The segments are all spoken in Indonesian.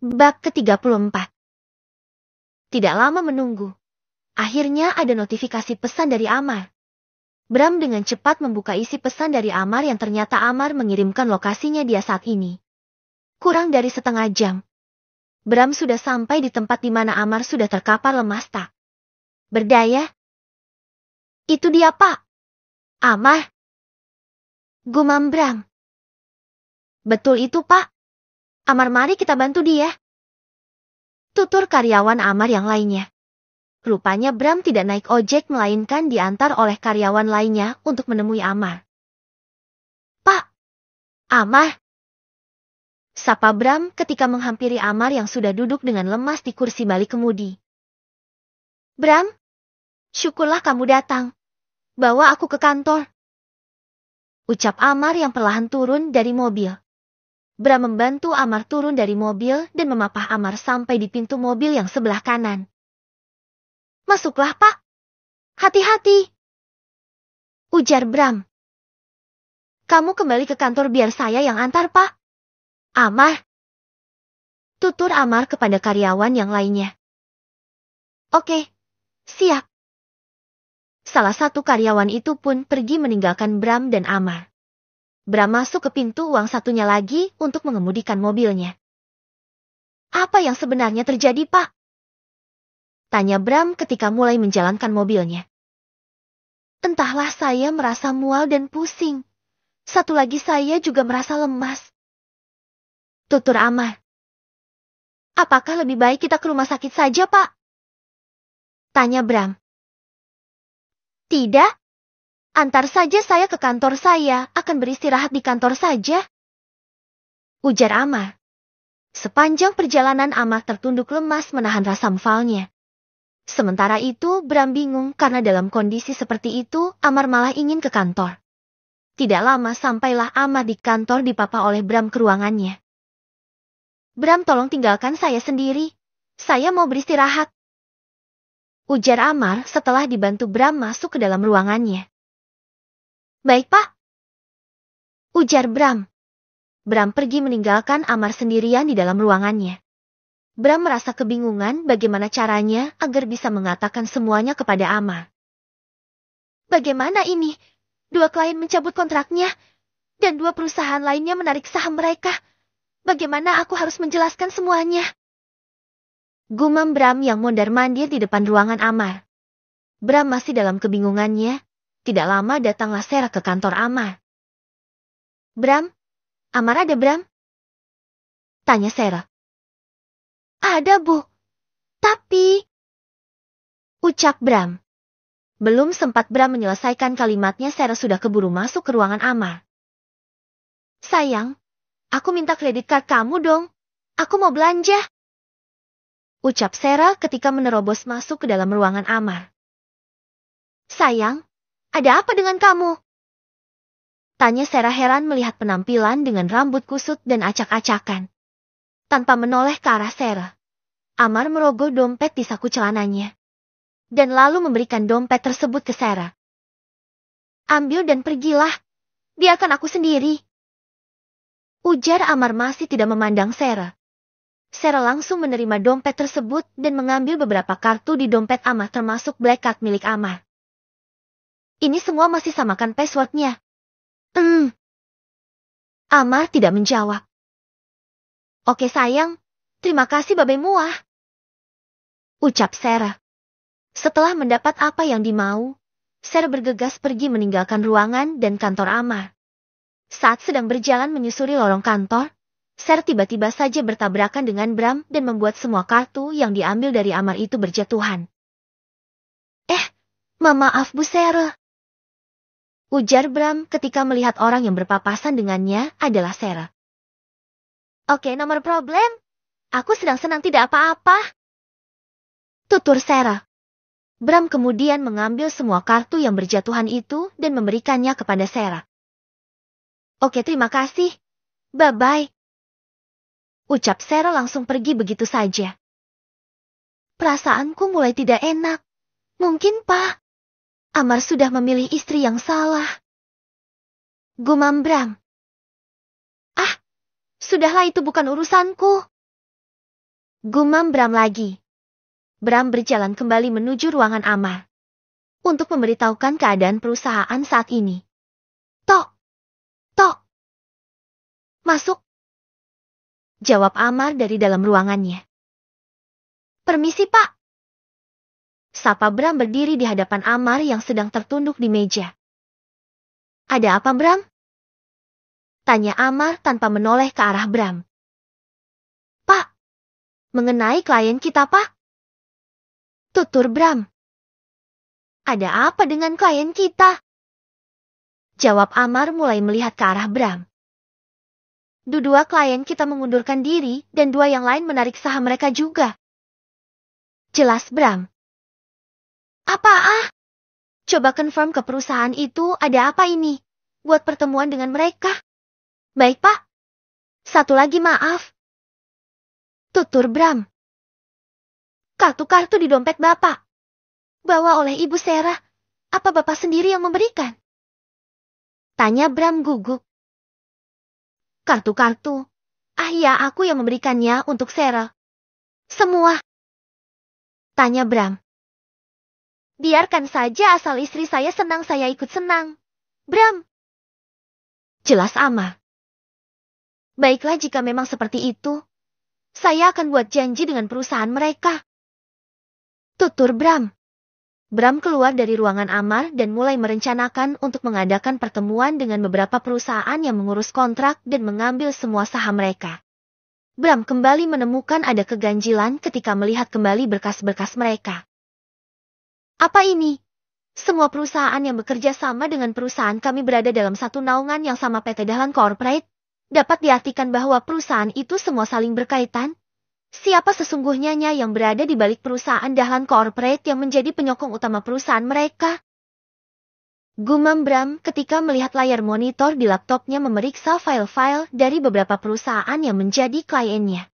Bab ke-34. Tidak lama menunggu. Akhirnya ada notifikasi pesan dari Amar. Bram dengan cepat membuka isi pesan dari Amar yang ternyata Amar mengirimkan lokasinya dia saat ini. Kurang dari setengah jam. Bram sudah sampai di tempat di mana Amar sudah terkapar lemas tak berdaya. Itu dia, Pak. Amar. Gumam Bram. Betul itu, Pak. Amar, mari kita bantu dia. Tutur karyawan Amar yang lainnya. Rupanya Bram tidak naik ojek melainkan diantar oleh karyawan lainnya untuk menemui Amar. Pak! Amar! Sapa Bram ketika menghampiri Amar yang sudah duduk dengan lemas di kursi balik kemudi. Bram! Syukurlah kamu datang. Bawa aku ke kantor. Ucap Amar yang perlahan turun dari mobil. Bram membantu Amar turun dari mobil dan memapah Amar sampai di pintu mobil yang sebelah kanan. Masuklah, Pak. Hati-hati. Ujar Bram. Kamu kembali ke kantor biar saya yang antar, Pak. Amar. Tutur Amar kepada karyawan yang lainnya. Oke, siap. Salah satu karyawan itu pun pergi meninggalkan Bram dan Amar. Bram masuk ke pintu uang satunya lagi untuk mengemudikan mobilnya. Apa yang sebenarnya terjadi, Pak? Tanya Bram ketika mulai menjalankan mobilnya. Entahlah, saya merasa mual dan pusing. Satu lagi saya juga merasa lemas. Tutur Amar. Apakah lebih baik kita ke rumah sakit saja, Pak? Tanya Bram. Tidak. Antar saja saya ke kantor, saya akan beristirahat di kantor saja. Ujar Amar. Sepanjang perjalanan Amar tertunduk lemas menahan rasa mualnya. Sementara itu Bram bingung karena dalam kondisi seperti itu Amar malah ingin ke kantor. Tidak lama sampailah Amar di kantor dipapa oleh Bram ke ruangannya. Bram, tolong tinggalkan saya sendiri. Saya mau beristirahat. Ujar Amar setelah dibantu Bram masuk ke dalam ruangannya. Baik, Pak. Ujar Bram. Bram pergi meninggalkan Amar sendirian di dalam ruangannya. Bram merasa kebingungan bagaimana caranya agar bisa mengatakan semuanya kepada Amar. Bagaimana ini? Dua klien mencabut kontraknya, dan dua perusahaan lainnya menarik saham mereka. Bagaimana aku harus menjelaskan semuanya? Gumam Bram yang mondar-mandir di depan ruangan Amar. Bram masih dalam kebingungannya. Tidak lama datanglah Sarah ke kantor Amar. Bram? Amar ada, Bram? Tanya Sarah. Ada, Bu. Tapi... Ucap Bram. Belum sempat Bram menyelesaikan kalimatnya, Sarah sudah keburu masuk ke ruangan Amar. Sayang, aku minta kredit card kamu dong. Aku mau belanja. Ucap Sarah ketika menerobos masuk ke dalam ruangan Amar. Sayang, ada apa dengan kamu? Tanya Sarah heran melihat penampilan dengan rambut kusut dan acak-acakan. Tanpa menoleh ke arah Sarah, Amar merogoh dompet di saku celananya. Dan lalu memberikan dompet tersebut ke Sarah. Ambil dan pergilah. Biarkan aku sendiri. Ujar Amar masih tidak memandang Sarah. Sarah langsung menerima dompet tersebut dan mengambil beberapa kartu di dompet Amar termasuk black card milik Amar. Ini semua masih samakan passwordnya. Amar tidak menjawab. Oke sayang, terima kasih babe muah. Ucap Sarah. Setelah mendapat apa yang dimau, Sarah bergegas pergi meninggalkan ruangan dan kantor Amar. Saat sedang berjalan menyusuri lorong kantor, Sarah tiba-tiba saja bertabrakan dengan Bram dan membuat semua kartu yang diambil dari Amar itu berjatuhan. Maaf Bu Sarah. Ujar Bram ketika melihat orang yang berpapasan dengannya adalah Sarah. Oke, nomor problem. Aku sedang senang tidak apa-apa. Tutur Sarah. Bram kemudian mengambil semua kartu yang berjatuhan itu dan memberikannya kepada Sarah. Oke, terima kasih. Bye-bye. Ucap Sarah langsung pergi begitu saja. Perasaanku mulai tidak enak. Mungkin Pak Amar sudah memilih istri yang salah. Gumam Bram. Sudahlah, itu bukan urusanku. Gumam Bram lagi. Bram berjalan kembali menuju ruangan Amar untuk memberitahukan keadaan perusahaan saat ini. Tok! Tok! Masuk! Jawab Amar dari dalam ruangannya. Permisi, Pak. Sapa Bram berdiri di hadapan Amar yang sedang tertunduk di meja. Ada apa, Bram? Tanya Amar tanpa menoleh ke arah Bram. Pak, mengenai klien kita, Pak. Tutur Bram. Ada apa dengan klien kita? Jawab Amar mulai melihat ke arah Bram. Dua klien kita mengundurkan diri dan 2 yang lain menarik saham mereka juga. Jelas Bram. Apa? Coba confirm ke perusahaan itu ada apa ini? Buat pertemuan dengan mereka. Baik, Pak. Satu lagi maaf. Tutur Bram. Kartu-kartu di dompet Bapak. Bawa oleh Ibu Sarah. Apa Bapak sendiri yang memberikan? Tanya Bram gugup. Kartu-kartu. Ah ya, aku yang memberikannya untuk Sarah. Semua. Tanya Bram. Biarkan saja asal istri saya senang saya ikut senang. Bram. Jelas Amar. Baiklah jika memang seperti itu. Saya akan buat janji dengan perusahaan mereka. Tutur Bram. Bram keluar dari ruangan Amar dan mulai merencanakan untuk mengadakan pertemuan dengan beberapa perusahaan yang mengurus kontrak dan mengambil semua saham mereka. Bram kembali menemukan ada keganjilan ketika melihat kembali berkas-berkas mereka. Apa ini? Semua perusahaan yang bekerja sama dengan perusahaan kami berada dalam satu naungan yang sama PT Dahlan Corporate. Dapat diartikan bahwa perusahaan itu semua saling berkaitan? Siapa sesungguhnya yang berada di balik perusahaan Dahlan Corporate yang menjadi penyokong utama perusahaan mereka? Gumam Bram ketika melihat layar monitor di laptopnya memeriksa file-file dari beberapa perusahaan yang menjadi kliennya.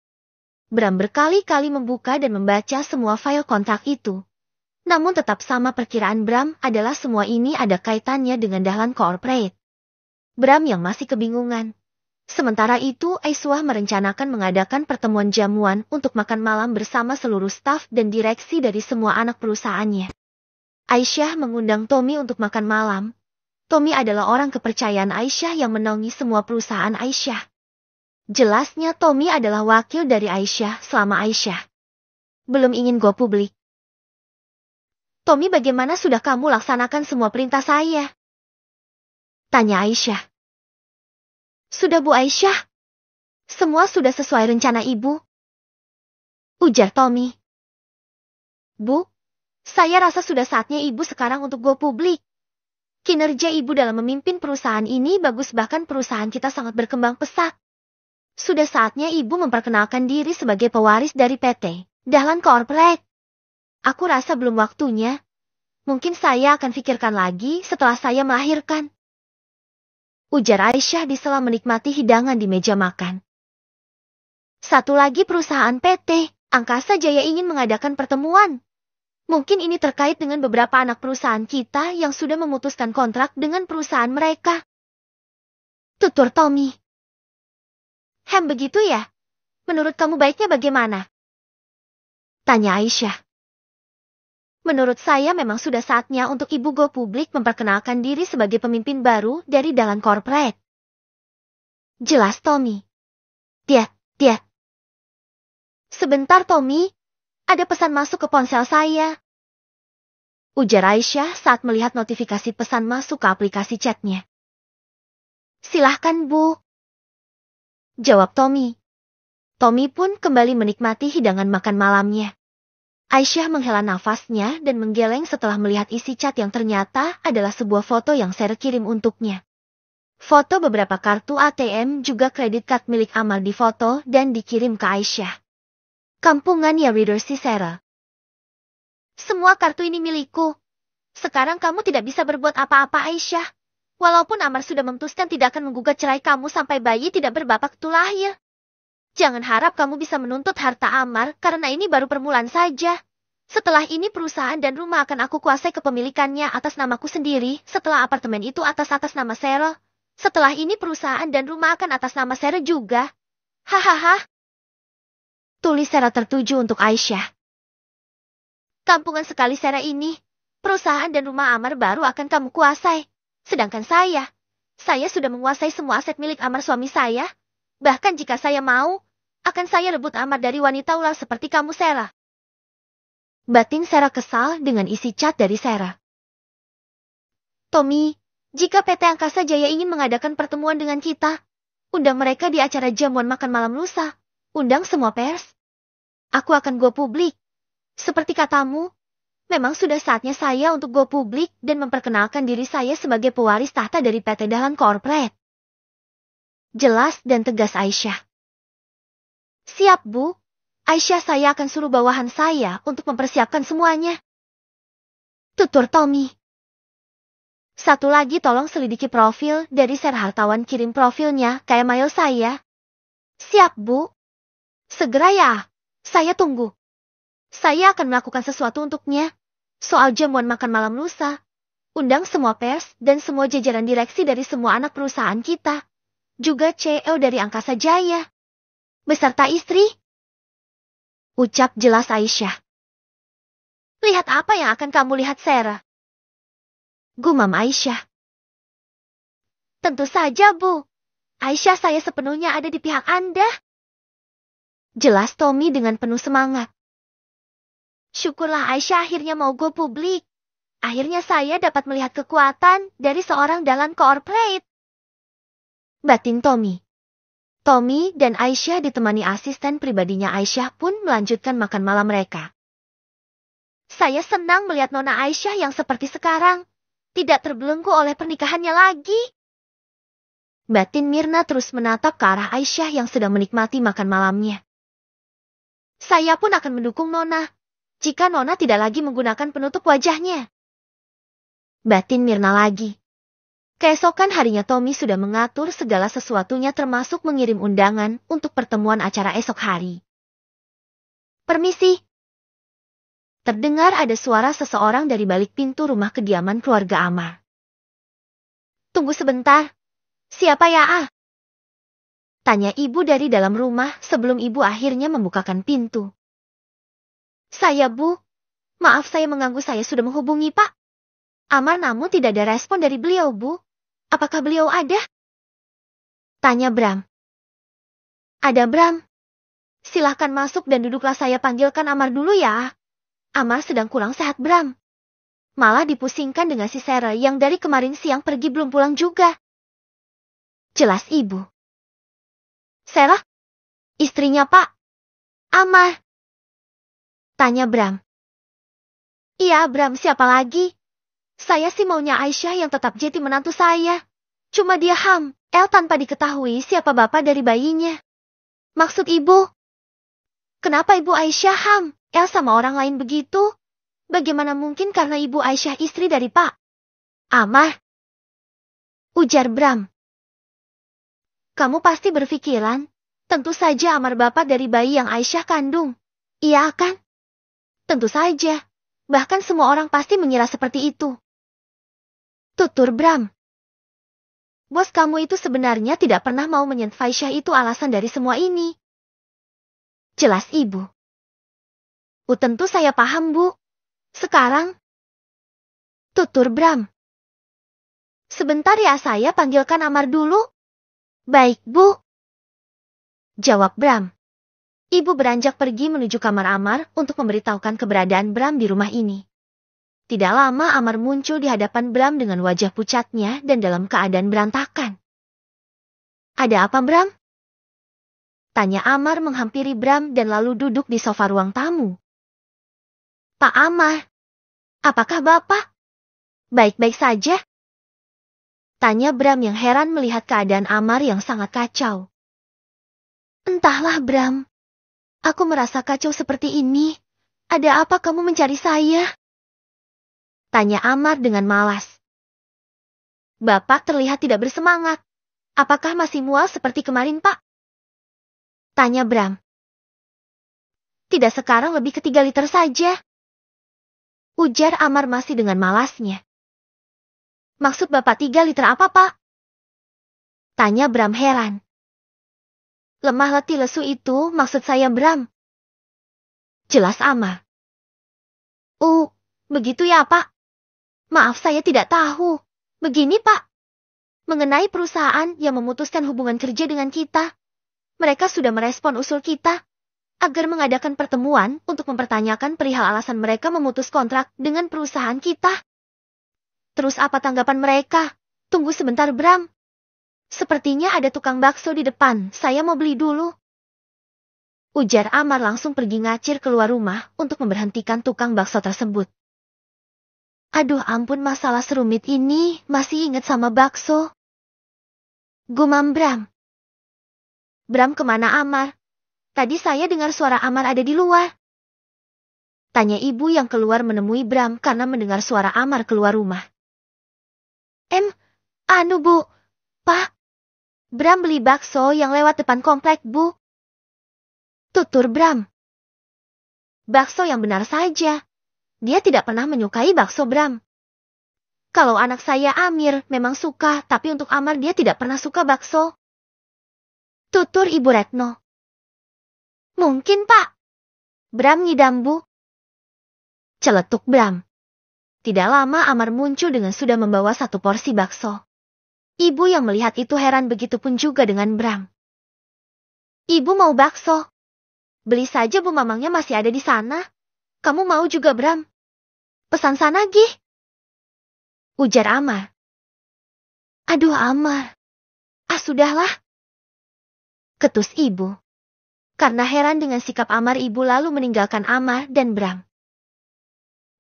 Bram berkali-kali membuka dan membaca semua file kontrak itu. Namun tetap sama perkiraan Bram adalah semua ini ada kaitannya dengan Dahlan Corporate. Bram yang masih kebingungan. Sementara itu, Aisyah merencanakan mengadakan pertemuan jamuan untuk makan malam bersama seluruh staf dan direksi dari semua anak perusahaannya. Aisyah mengundang Tommy untuk makan malam. Tommy adalah orang kepercayaan Aisyah yang menaungi semua perusahaan Aisyah. Jelasnya Tommy adalah wakil dari Aisyah selama Aisyah belum ingin go publik. Tommy, bagaimana sudah kamu laksanakan semua perintah saya? Tanya Aisyah. Sudah Bu Aisyah. Semua sudah sesuai rencana Ibu. Ujar Tommy. Bu, saya rasa sudah saatnya Ibu sekarang untuk go publik. Kinerja Ibu dalam memimpin perusahaan ini bagus, bahkan perusahaan kita sangat berkembang pesat. Sudah saatnya Ibu memperkenalkan diri sebagai pewaris dari PT Dahlan Corporate. Aku rasa belum waktunya. Mungkin saya akan pikirkan lagi setelah saya melahirkan. Ujar Aisyah di sela menikmati hidangan di meja makan. Satu lagi perusahaan PT Angkasa Jaya ingin mengadakan pertemuan. Mungkin ini terkait dengan beberapa anak perusahaan kita yang sudah memutuskan kontrak dengan perusahaan mereka. Tutur Tommy. Begitu ya? Menurut kamu baiknya bagaimana? Tanya Aisyah. Menurut saya memang sudah saatnya untuk Ibu go publik memperkenalkan diri sebagai pemimpin baru dari Dahlan Corporate. Jelas Tommy. Dia. Sebentar Tommy, ada pesan masuk ke ponsel saya. Ujar Aisyah saat melihat notifikasi pesan masuk ke aplikasi chatnya. Silahkan Bu. Jawab Tommy. Tommy pun kembali menikmati hidangan makan malamnya. Aisyah menghela nafasnya dan menggeleng setelah melihat isi chat yang ternyata adalah sebuah foto yang Sarah kirim untuknya. Foto beberapa kartu ATM juga kredit card milik Amar di foto dan dikirim ke Aisyah. Kampungan ya reader si Sarah. Semua kartu ini milikku. Sekarang kamu tidak bisa berbuat apa-apa Aisyah. Walaupun Amar sudah memutuskan tidak akan menggugat cerai kamu sampai bayi tidak berbapak itu lahir. Jangan harap kamu bisa menuntut harta Amar karena ini baru permulaan saja. Setelah ini perusahaan dan rumah akan aku kuasai kepemilikannya atas namaku sendiri. Setelah apartemen itu atas nama Sarah. Setelah ini perusahaan dan rumah akan atas nama Sarah juga. Hahaha. Tulis Sarah tertuju untuk Aisyah. Kampungan sekali Sarah ini. Perusahaan dan rumah Amar baru akan kamu kuasai. Sedangkan saya sudah menguasai semua aset milik Amar suami saya. Bahkan jika saya mau, akan saya rebut Amar dari wanita ular seperti kamu Sarah. Batin Sarah kesal dengan isi cat dari Sarah. Tommy, jika PT Angkasa Jaya ingin mengadakan pertemuan dengan kita, undang mereka di acara jamuan makan malam lusa. Undang semua pers. Aku akan go publik. Seperti katamu, memang sudah saatnya saya untuk go publik dan memperkenalkan diri saya sebagai pewaris tahta dari PT Dahlan Corporate. Jelas dan tegas Aisyah. Siap, Bu. Aisyah, saya akan suruh bawahan saya untuk mempersiapkan semuanya. Tutur Tommy. Satu lagi, tolong selidiki profil dari Ser Hartawan, kirim profilnya ke email saya. Siap, Bu. Segera ya. Saya tunggu. Saya akan melakukan sesuatu untuknya. Soal jamuan makan malam lusa, undang semua pers dan semua jajaran direksi dari semua anak perusahaan kita. Juga CEO dari Angkasa Jaya. Beserta istri. Ucap jelas Aisyah. Lihat apa yang akan kamu lihat, Sarah? Gumam Aisyah. Tentu saja, Bu. Aisyah, saya sepenuhnya ada di pihak Anda. Jelas Tommy dengan penuh semangat. Syukurlah Aisyah akhirnya mau go publik. Akhirnya saya dapat melihat kekuatan dari seorang Dahlan Corporate. Batin Tommy. Tommy dan Aisyah ditemani asisten pribadinya Aisyah pun melanjutkan makan malam mereka. Saya senang melihat Nona Aisyah yang seperti sekarang. Tidak terbelenggu oleh pernikahannya lagi. Batin Mirna terus menatap ke arah Aisyah yang sedang menikmati makan malamnya. Saya pun akan mendukung Nona. Jika Nona tidak lagi menggunakan penutup wajahnya. Batin Mirna lagi. Keesokan harinya Tommy sudah mengatur segala sesuatunya termasuk mengirim undangan untuk pertemuan acara esok hari. Permisi. Terdengar ada suara seseorang dari balik pintu rumah kediaman keluarga Amar. Tunggu sebentar. Siapa ya? Tanya ibu dari dalam rumah sebelum ibu akhirnya membukakan pintu. Saya, Bu. Maaf saya mengganggu, saya sudah menghubungi Pak Amar namun tidak ada respon dari beliau, Bu. Apakah beliau ada? Tanya Bram. Ada, Bram. Silahkan masuk dan duduklah, saya panggilkan Amar dulu ya. Amar sedang kurang sehat, Bram. Malah dipusingkan dengan si Sarah yang dari kemarin siang pergi belum pulang juga. Jelas ibu. Sarah? Istrinya Pak Amar. Tanya Bram. Iya, Bram, siapa lagi? Saya sih maunya Aisyah yang tetap jadi menantu saya. Cuma dia hamil tanpa diketahui siapa bapak dari bayinya. Maksud ibu? Kenapa ibu Aisyah hamil sama orang lain begitu? Bagaimana mungkin karena ibu Aisyah istri dari Pak Amar? Ujar Bram. Kamu pasti berpikiran, tentu saja Amar bapak dari bayi yang Aisyah kandung. Iya kan? Tentu saja. Bahkan semua orang pasti mengira seperti itu. Tutur Bram. Bos kamu itu sebenarnya tidak pernah mau menyentuh Aisyah, itu alasan dari semua ini. Jelas ibu. Tentu saya paham, Bu. Sekarang. Tutur Bram. Sebentar ya, saya panggilkan Amar dulu. Baik, Bu. Jawab Bram. Ibu beranjak pergi menuju kamar Amar untuk memberitahukan keberadaan Bram di rumah ini. Tidak lama Amar muncul di hadapan Bram dengan wajah pucatnya dan dalam keadaan berantakan. Ada apa, Bram? Tanya Amar menghampiri Bram dan lalu duduk di sofa ruang tamu. Pak Amar, apakah Bapak baik-baik saja? Tanya Bram yang heran melihat keadaan Amar yang sangat kacau. Entahlah, Bram. Aku merasa kacau seperti ini. Ada apa kamu mencari saya? Tanya Amar dengan malas. Bapak terlihat tidak bersemangat. Apakah masih mual seperti kemarin, Pak? Tanya Bram. Tidak, sekarang lebih ke 3 liter saja. Ujar Amar masih dengan malasnya. Maksud Bapak 3 liter apa, Pak? Tanya Bram heran. Lemah letih lesu itu maksud saya, Bram. Jelas Amar. Begitu ya Pak. Maaf saya tidak tahu. Begini Pak. Mengenai perusahaan yang memutuskan hubungan kerja dengan kita. Mereka sudah merespon usul kita agar mengadakan pertemuan untuk mempertanyakan perihal alasan mereka memutus kontrak dengan perusahaan kita. Terus apa tanggapan mereka? Tunggu sebentar Bram. Sepertinya ada tukang bakso di depan, saya mau beli dulu. Ujar Amar langsung pergi ngacir keluar rumah untuk memberhentikan tukang bakso tersebut. Aduh ampun masalah serumit ini, masih ingat sama bakso. Gumam Bram. Bram kemana Amar? Tadi saya dengar suara Amar ada di luar. Tanya ibu yang keluar menemui Bram karena mendengar suara Amar keluar rumah. Bu. Pak. Bram beli bakso yang lewat depan komplek Bu. Tutur Bram. Bakso yang benar saja. Dia tidak pernah menyukai bakso Bram. Kalau anak saya Amir memang suka, tapi untuk Amar dia tidak pernah suka bakso. Tutur Ibu Retno. Mungkin Pak. Bram ngidam Bu. Celetuk Bram. Tidak lama Amar muncul dengan sudah membawa 1 porsi bakso. Ibu yang melihat itu heran begitu pun juga dengan Bram. Ibu mau bakso. Beli saja Bu Mamangnya masih ada di sana. Kamu mau juga Bram? Pesan sana Gih. Ujar Amar. Aduh Amar. Sudahlah. Ketus ibu. Karena heran dengan sikap Amar ibu lalu meninggalkan Amar dan Bram.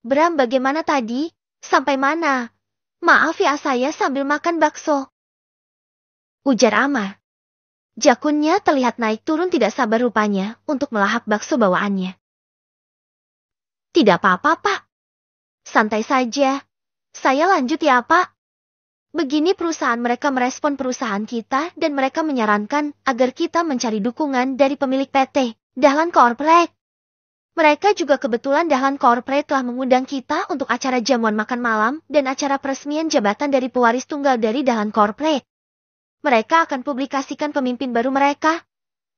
Bram bagaimana tadi? Sampai mana? Maaf ya saya sambil makan bakso. Ujar Amar. Jakunnya terlihat naik turun tidak sabar rupanya untuk melahap bakso bawaannya. Tidak apa-apa Pak. Santai saja. Saya lanjut ya Pak. Begini perusahaan mereka merespon perusahaan kita dan mereka menyarankan agar kita mencari dukungan dari pemilik PT, Dahlan Corporate. Mereka juga kebetulan Dahlan Corporate telah mengundang kita untuk acara jamuan makan malam dan acara peresmian jabatan dari pewaris tunggal dari Dahlan Corporate. Mereka akan publikasikan pemimpin baru mereka.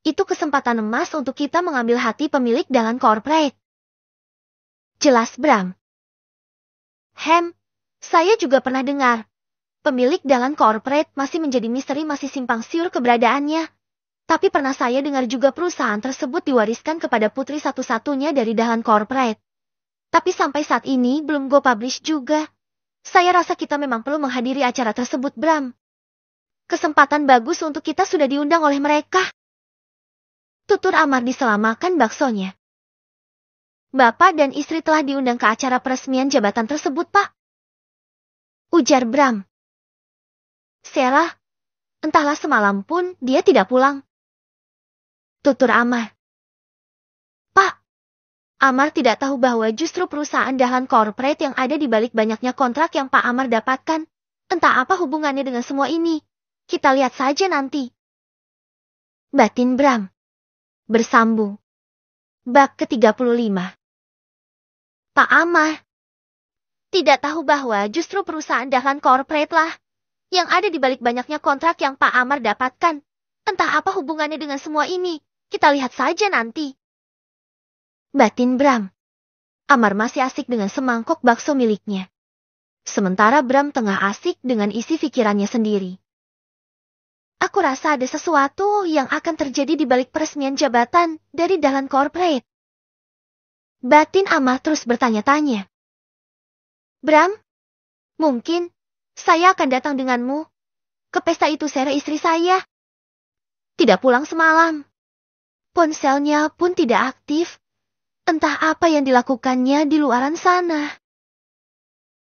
Itu kesempatan emas untuk kita mengambil hati pemilik Dahlan Corporate. Jelas Bram. Saya juga pernah dengar. Pemilik Dahlan Corporate masih menjadi misteri masih simpang siur keberadaannya. Tapi pernah saya dengar juga perusahaan tersebut diwariskan kepada putri satu-satunya dari Dahlan Corporate. Tapi sampai saat ini belum go publish juga. Saya rasa kita memang perlu menghadiri acara tersebut Bram. Kesempatan bagus untuk kita sudah diundang oleh mereka. Tutur Amar diselamatkan baksonya. Bapak dan istri telah diundang ke acara peresmian jabatan tersebut, Pak. Ujar Bram. Sarah, entahlah semalam pun dia tidak pulang. Tutur Amar. Pak, Amar tidak tahu bahwa justru perusahaan Dahlan Corporate yang ada di balik banyaknya kontrak yang Pak Amar dapatkan. Entah apa hubungannya dengan semua ini. Kita lihat saja nanti. Batin Bram. Bersambung. Bab ke-35. Pak Amar tidak tahu bahwa justru perusahaan Dahlan Corporate lah yang ada di balik banyaknya kontrak yang Pak Amar dapatkan. Entah apa hubungannya dengan semua ini. Kita lihat saja nanti. Batin Bram. Amar masih asik dengan semangkok bakso miliknya. Sementara Bram tengah asik dengan isi pikirannya sendiri. Aku rasa ada sesuatu yang akan terjadi di balik peresmian jabatan dari Dahlan Corporate. Batin Amar terus bertanya-tanya. Bram, mungkin saya akan datang denganmu ke pesta itu Sarah istri saya. Tidak pulang semalam. Ponselnya pun tidak aktif. Entah apa yang dilakukannya di luaran sana.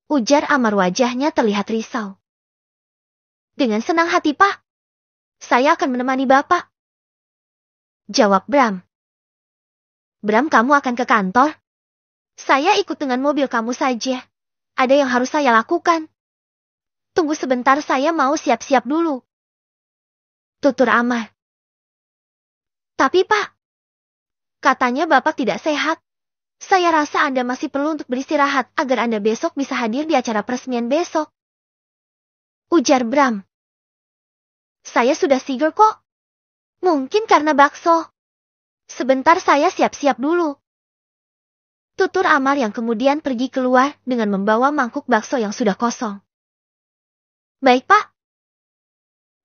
Ujar Amar wajahnya terlihat risau. Dengan senang hati Pak. Saya akan menemani Bapak. Jawab Bram. Bram kamu akan ke kantor? Saya ikut dengan mobil kamu saja. Ada yang harus saya lakukan. Tunggu sebentar saya mau siap-siap dulu. Tutur Amar. Tapi Pak, katanya Bapak tidak sehat. Saya rasa Anda masih perlu untuk beristirahat agar Anda besok bisa hadir di acara peresmian besok. Ujar Bram. Saya sudah sigar kok. Mungkin karena bakso. Sebentar saya siap-siap dulu. Tutur Amar yang kemudian pergi keluar dengan membawa mangkuk bakso yang sudah kosong. Baik, Pak.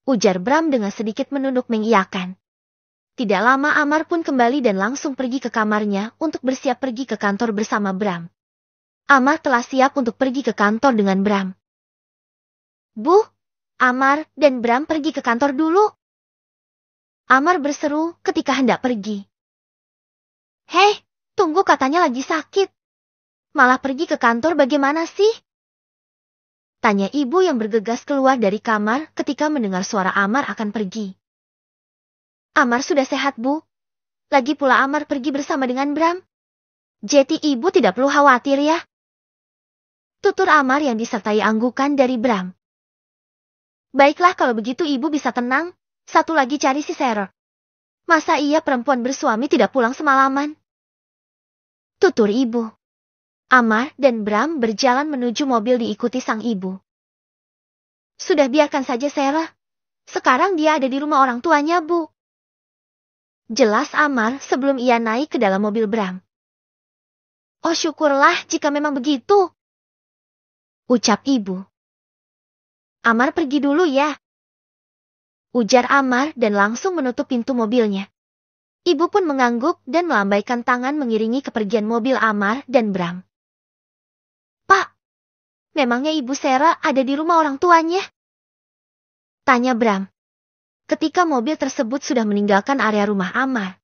Ujar Bram dengan sedikit menunduk mengiyakan. Tidak lama Amar pun kembali dan langsung pergi ke kamarnya untuk bersiap pergi ke kantor bersama Bram. Amar telah siap untuk pergi ke kantor dengan Bram. Bu, Amar dan Bram pergi ke kantor dulu. Amar berseru ketika hendak pergi. Hei, tunggu, katanya lagi sakit. Malah pergi ke kantor bagaimana sih? Tanya ibu yang bergegas keluar dari kamar ketika mendengar suara Amar akan pergi. Amar sudah sehat, Bu. Lagi pula Amar pergi bersama dengan Bram. Jadi ibu tidak perlu khawatir ya. Tutur Amar yang disertai anggukan dari Bram. Baiklah kalau begitu ibu bisa tenang. Satu lagi cari si Sarah. Masa iya perempuan bersuami tidak pulang semalaman? Tutur ibu. Amar dan Bram berjalan menuju mobil diikuti sang ibu. Sudah biarkan saja Sarah. Sekarang dia ada di rumah orang tuanya, Bu. Jelas Amar sebelum ia naik ke dalam mobil Bram. Oh syukurlah jika memang begitu. Ucap ibu. Amar pergi dulu ya. Ujar Amar dan langsung menutup pintu mobilnya. Ibu pun mengangguk dan melambaikan tangan mengiringi kepergian mobil Amar dan Bram. Pak, memangnya Ibu Sarah ada di rumah orang tuanya? Tanya Bram. Ketika mobil tersebut sudah meninggalkan area rumah Amar.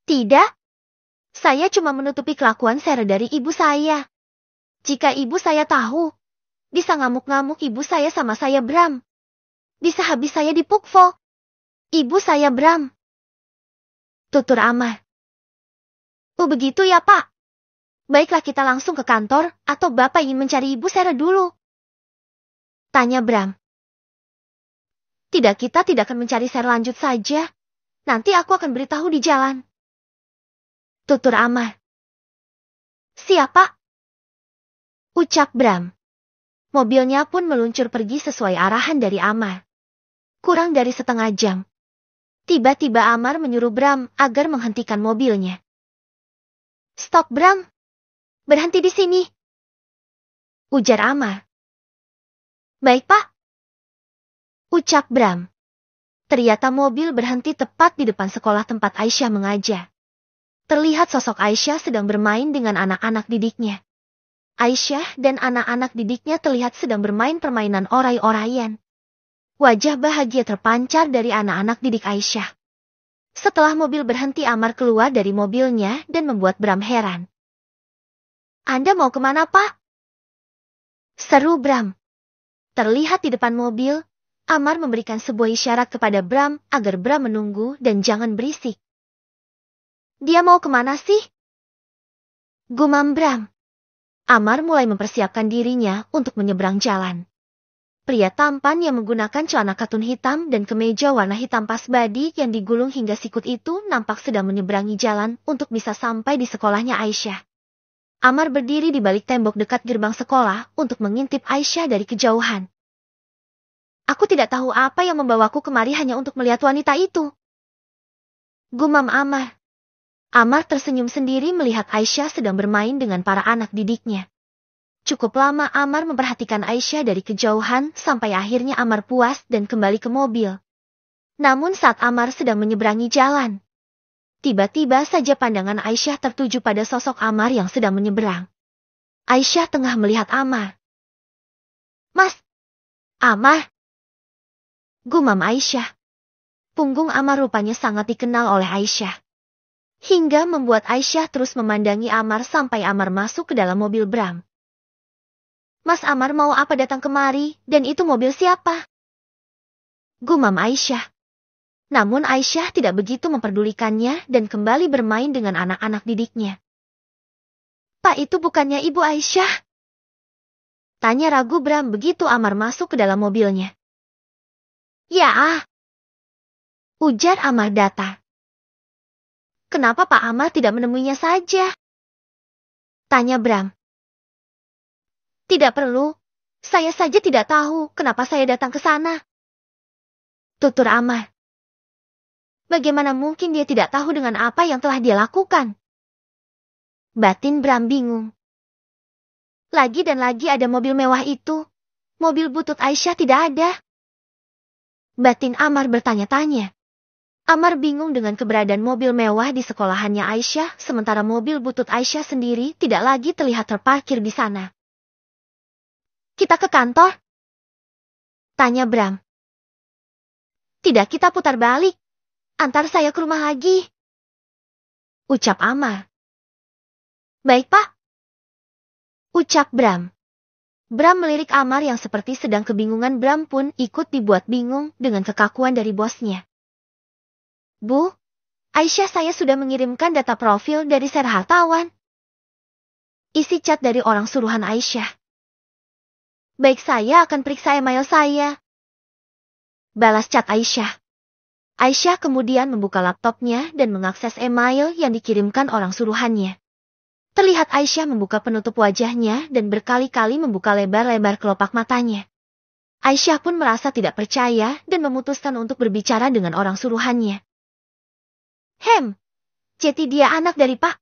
Tidak. Saya cuma menutupi kelakuan Sarah dari ibu saya. Jika ibu saya tahu, bisa ngamuk-ngamuk ibu saya sama saya Bram. Bisa habis saya dipukul. Ibu saya Bram. Tutur Amar. Oh begitu ya Pak. Baiklah kita langsung ke kantor atau Bapak ingin mencari ibu Sarah dulu? Tanya Bram. Tidak, kita tidak akan mencari Sarah, lanjut saja. Nanti aku akan beritahu di jalan. Tutur Amar. Siapa? Ucap Bram. Mobilnya pun meluncur pergi sesuai arahan dari Amar. Kurang dari setengah jam. Tiba-tiba Amar menyuruh Bram agar menghentikan mobilnya. Stop Bram. Berhenti di sini. Ujar Amar. Baik Pak. Ucap Bram. Ternyata mobil berhenti tepat di depan sekolah tempat Aisyah mengajar. Terlihat sosok Aisyah sedang bermain dengan anak-anak didiknya. Aisyah dan anak-anak didiknya terlihat sedang bermain permainan orai-oraian. Wajah bahagia terpancar dari anak-anak didik Aisyah. Setelah mobil berhenti, Amar keluar dari mobilnya dan membuat Bram heran. Anda mau kemana, Pak? Seru Bram. Terlihat di depan mobil, Amar memberikan sebuah isyarat kepada Bram agar Bram menunggu dan jangan berisik. Dia mau kemana sih? Gumam Bram. Amar mulai mempersiapkan dirinya untuk menyeberang jalan. Pria tampan yang menggunakan celana katun hitam dan kemeja warna hitam pas badi yang digulung hingga sikut itu nampak sedang menyeberangi jalan untuk bisa sampai di sekolahnya Aisyah. Amar berdiri di balik tembok dekat gerbang sekolah untuk mengintip Aisyah dari kejauhan. Aku tidak tahu apa yang membawaku kemari hanya untuk melihat wanita itu. Gumam Amar. Amar tersenyum sendiri melihat Aisyah sedang bermain dengan para anak didiknya. Cukup lama Amar memperhatikan Aisyah dari kejauhan sampai akhirnya Amar puas dan kembali ke mobil. Namun saat Amar sedang menyeberangi jalan, tiba-tiba saja pandangan Aisyah tertuju pada sosok Amar yang sedang menyeberang. Aisyah tengah melihat Amar. Mas, Amar. Gumam Aisyah. Punggung Amar rupanya sangat dikenal oleh Aisyah. Hingga membuat Aisyah terus memandangi Amar sampai Amar masuk ke dalam mobil Bram. Mas, Amar mau apa datang kemari, dan itu mobil siapa? Gumam Aisyah. Namun Aisyah tidak begitu memperdulikannya dan kembali bermain dengan anak-anak didiknya. Pak, itu bukannya ibu Aisyah? Tanya ragu Bram begitu Amar masuk ke dalam mobilnya. Ya. Ujar Amar datar. Kenapa Pak Amar tidak menemuinya saja? Tanya Bram. Tidak perlu, saya saja tidak tahu kenapa saya datang ke sana. Tutur Amar. Bagaimana mungkin dia tidak tahu dengan apa yang telah dia lakukan? Batin Bram bingung. Lagi dan lagi ada mobil mewah itu. Mobil butut Aisyah tidak ada. Batin Amar bertanya-tanya. Amar bingung dengan keberadaan mobil mewah di sekolahannya Aisyah, sementara mobil butut Aisyah sendiri tidak lagi terlihat terparkir di sana. Kita ke kantor? Tanya Bram. Tidak, kita putar balik. Antar saya ke rumah lagi. Ucap Amar. Baik, Pak. Ucap Bram. Bram melirik Amar yang seperti sedang kebingungan. Bram pun ikut dibuat bingung dengan kekakuan dari bosnya. Bu, Aisyah, saya sudah mengirimkan data profil dari share hartawan. Isi chat dari orang suruhan Aisyah. Baik, saya akan periksa email saya. Balas chat Aisyah. Aisyah kemudian membuka laptopnya dan mengakses email yang dikirimkan orang suruhannya. Terlihat Aisyah membuka penutup wajahnya dan berkali-kali membuka lebar-lebar kelopak matanya. Aisyah pun merasa tidak percaya dan memutuskan untuk berbicara dengan orang suruhannya. Jadi dia anak dari Pak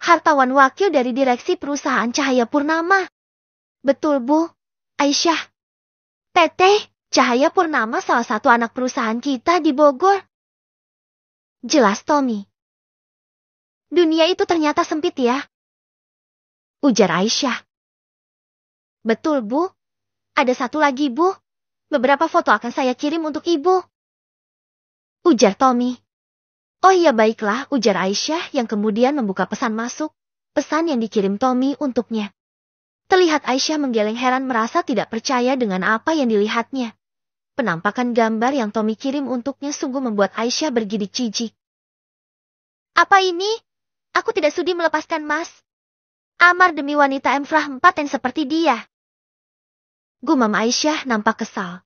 hartawan wakil dari direksi perusahaan Cahaya Purnama. Betul, Bu. Aisyah. Teteh, Cahaya Purnama salah satu anak perusahaan kita di Bogor. Jelas Tommy. Dunia itu ternyata sempit ya. Ujar Aisyah. Betul, Bu. Ada satu lagi, Bu. Beberapa foto akan saya kirim untuk Ibu. Ujar Tommy. Oh iya, baiklah, ujar Aisyah yang kemudian membuka pesan masuk. Pesan yang dikirim Tommy untuknya. Terlihat Aisyah menggeleng heran, merasa tidak percaya dengan apa yang dilihatnya. Penampakan gambar yang Tommy kirim untuknya sungguh membuat Aisyah bergidik jijik. Apa ini? Aku tidak sudi melepaskan Mas Amar demi wanita emfrah 4 seperti dia. Gumam Aisyah nampak kesal.